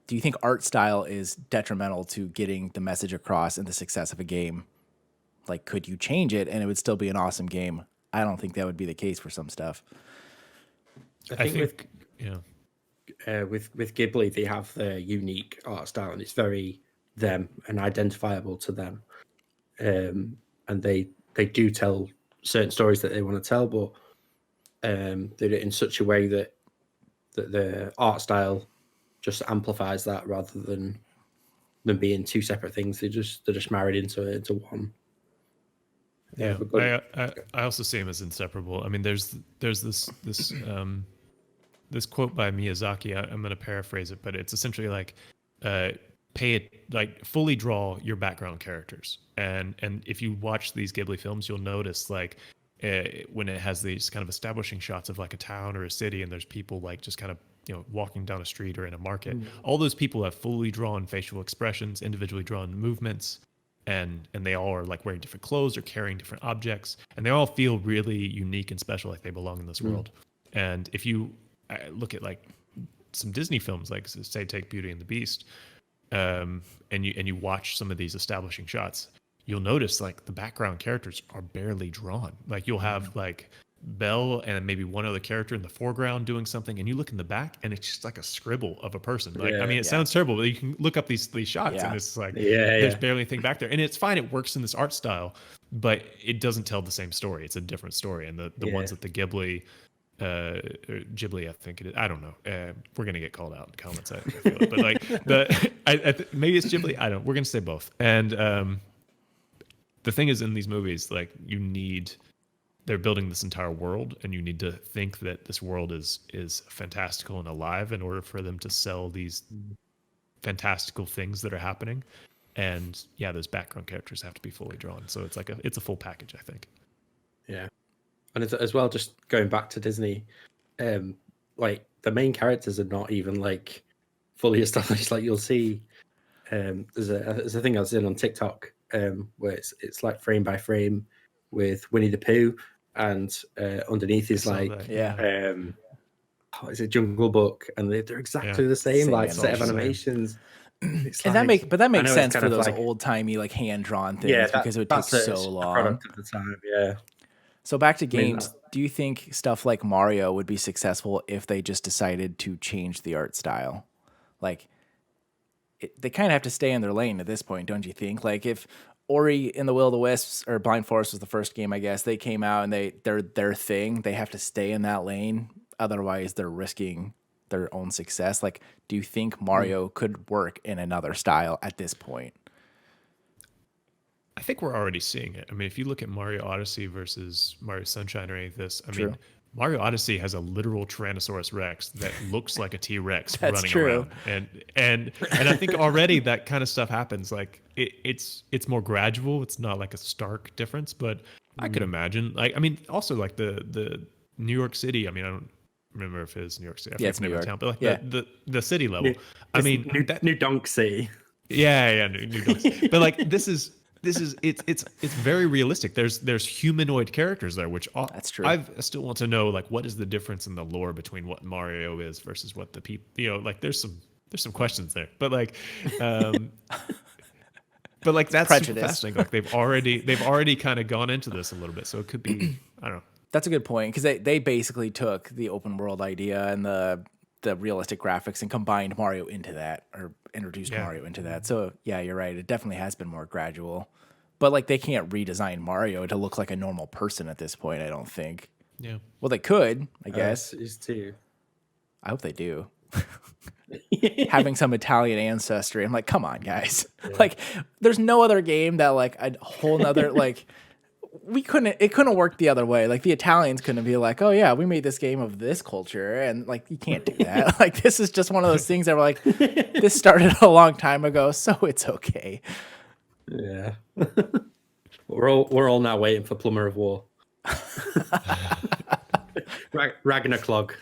do you think art style is detrimental to getting the message across and the success of a game? Like, could you change it and it would still be an awesome game? I don't think that would be the case for some stuff. I think with Ghibli, they have their unique art style, and it's very them and identifiable to them. And they do tell certain stories that they want to tell, but they do it in such a way that the art style just amplifies that rather than being two separate things. They're just married into one. Yeah, I also see them as inseparable. I mean, there's this this quote by Miyazaki. I'm going to paraphrase it, but it's essentially like, pay it, like fully draw your background characters. And if you watch these Ghibli films, you'll notice like when it has these kind of establishing shots of like a town or a city, and there's people like just kind of walking down a street or in a market. All those people have fully drawn facial expressions, individually drawn movements. And they all are like wearing different clothes or carrying different objects, and they all feel really unique and special, like they belong in this world. And if you look at like some Disney films, like say take Beauty and the Beast, and you watch some of these establishing shots, you'll notice like the background characters are barely drawn. Like you'll have like Belle and maybe one other character in the foreground doing something, and you look in the back and it's just like a scribble of a person. Like I mean, it sounds terrible, but you can look up these shots and it's like there's barely anything back there, and it's fine. It works in this art style, but it doesn't tell the same story. It's a different story. And the ones that the Ghibli, I think it is. I don't know. We're gonna get called out in comments. I feel it. But like maybe it's Ghibli. I don't. We're gonna say both. And the thing is, in these movies, like they're building this entire world, and you need to think that this world is fantastical and alive in order for them to sell these fantastical things that are happening. And yeah, those background characters have to be fully drawn. So it's like it's a full package, I think. Yeah. And as well, just going back to Disney, like the main characters are not even like fully established. Like you'll see, there's a thing I was in on TikTok where it's like frame by frame with Winnie the Pooh, and underneath is like is it Jungle Book, and they're exactly the same like set of animations. And like, that makes sense for those like, old timey like hand drawn things because it would take so long. Product of the time, yeah. So back to games, do you think stuff like Mario would be successful if they just decided to change the art style? Like they kind of have to stay in their lane at this point, don't you think? Like if Ori and the Will of the Wisps or Blind Forest was the first game, I guess, they came out and they're their thing. They have to stay in that lane. Otherwise, they're risking their own success. Like, do you think Mario could work in another style at this point? I think we're already seeing it. I mean, if you look at Mario Odyssey versus Mario Sunshine or any of this, I mean, Mario Odyssey has a literal Tyrannosaurus Rex that looks like a T-Rex running around. And I think already that kind of stuff happens. Like it's more gradual. It's not like a stark difference, but I could imagine. Like, I mean, also like the New York City. I mean, I don't remember if it's New York City. I think it's New York town, but like the city level. I mean, New Donk City. Yeah, New Donk City. But like this is it's very realistic. There's humanoid characters there, which That's true. I still want to know, like, what is the difference in the lore between what Mario is versus what the people, like there's some questions there, but like that's super Prejudice. fascinating. Like they've already kind of gone into this a little bit, so it could be, I don't know. That's a good point, because they basically took the open world idea and the realistic graphics and combined Mario into that, or introduced Mario into that. So yeah, you're right. It definitely has been more gradual, but like they can't redesign Mario to look like a normal person at this point, I don't think. Yeah. Well, they could, I guess. Is too. I hope they do. Having some Italian ancestry, I'm like, come on, guys. Like, there's no other game that like a whole nother like. It couldn't work the other way. Like the Italians couldn't be like, oh yeah, we made this game of this culture, and like you can't do that. Like this is just one of those things that were like, this started a long time ago, so it's okay. Yeah. we're all now waiting for Plumber of War. Ragnarclog.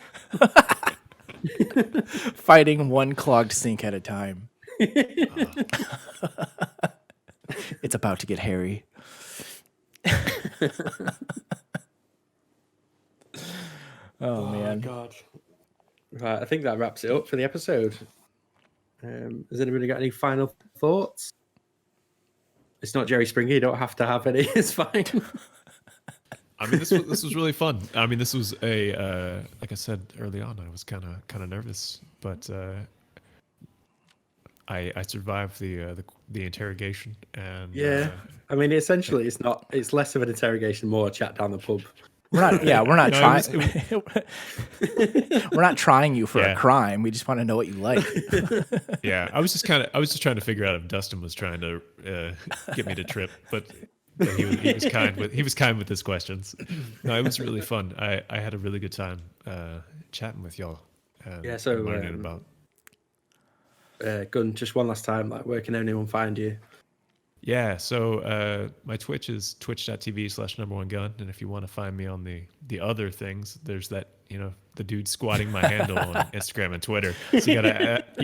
Fighting one clogged sink at a time. It's about to get hairy. Oh man, God! Right, I think that wraps it up for the episode. Has anybody got any final thoughts? It's not Jerry Springer. You don't have to have any. It's fine. I mean, this was really fun. I mean, this was a like I said early on, I was kind of nervous, but I survived the interrogation, and yeah. I mean, essentially, it's less of an interrogation, more a chat down the pub. we're not No, trying. We're not trying you for a crime. We just want to know what you like. Yeah, I was just trying to figure out if Dustin was trying to get me to trip, but he was kind with his questions. No, it was really fun. I had a really good time chatting with y'all. So learning about. Gun, just one last time, like, where can anyone find you? Yeah, so my Twitch is twitch.tv/Number1Gun, and if you want to find me on the other things, there's that, the dude squatting my handle on Instagram and Twitter. So you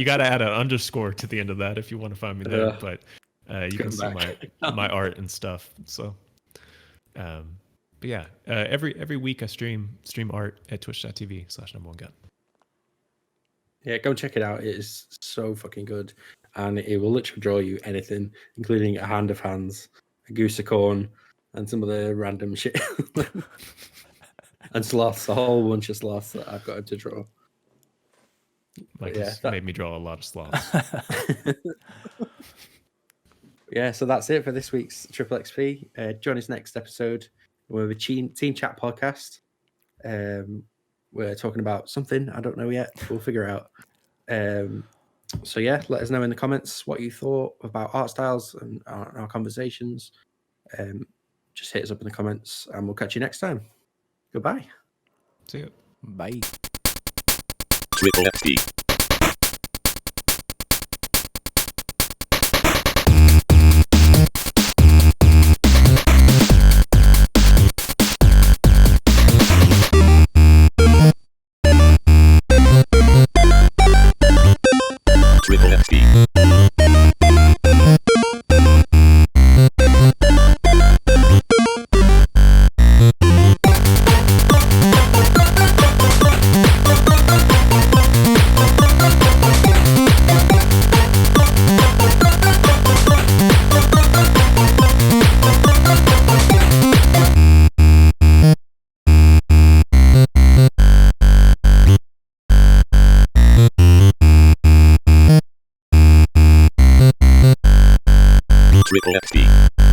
gotta add an underscore to the end of that if you want to find me there. But you can see my art and stuff. So, but yeah, every week I stream art at twitch.tv/Number1Gun. Yeah, go and check it out. It is so fucking good. And it will literally draw you anything, including a hand of hands, a goose of corn, and some of the random shit. And sloths, a whole bunch of sloths that I've got him to draw. Like, made me draw a lot of sloths. Yeah, so that's it for this week's Triple XP. Join us next episode. We're a Team Chat podcast. We're talking about something, I don't know yet. We'll figure out. So yeah, let us know in the comments what you thought about art styles and our conversations. Just hit us up in the comments, and we'll catch you next time. Goodbye. See you. Bye. Triple XP. Triple XP. Triple XP.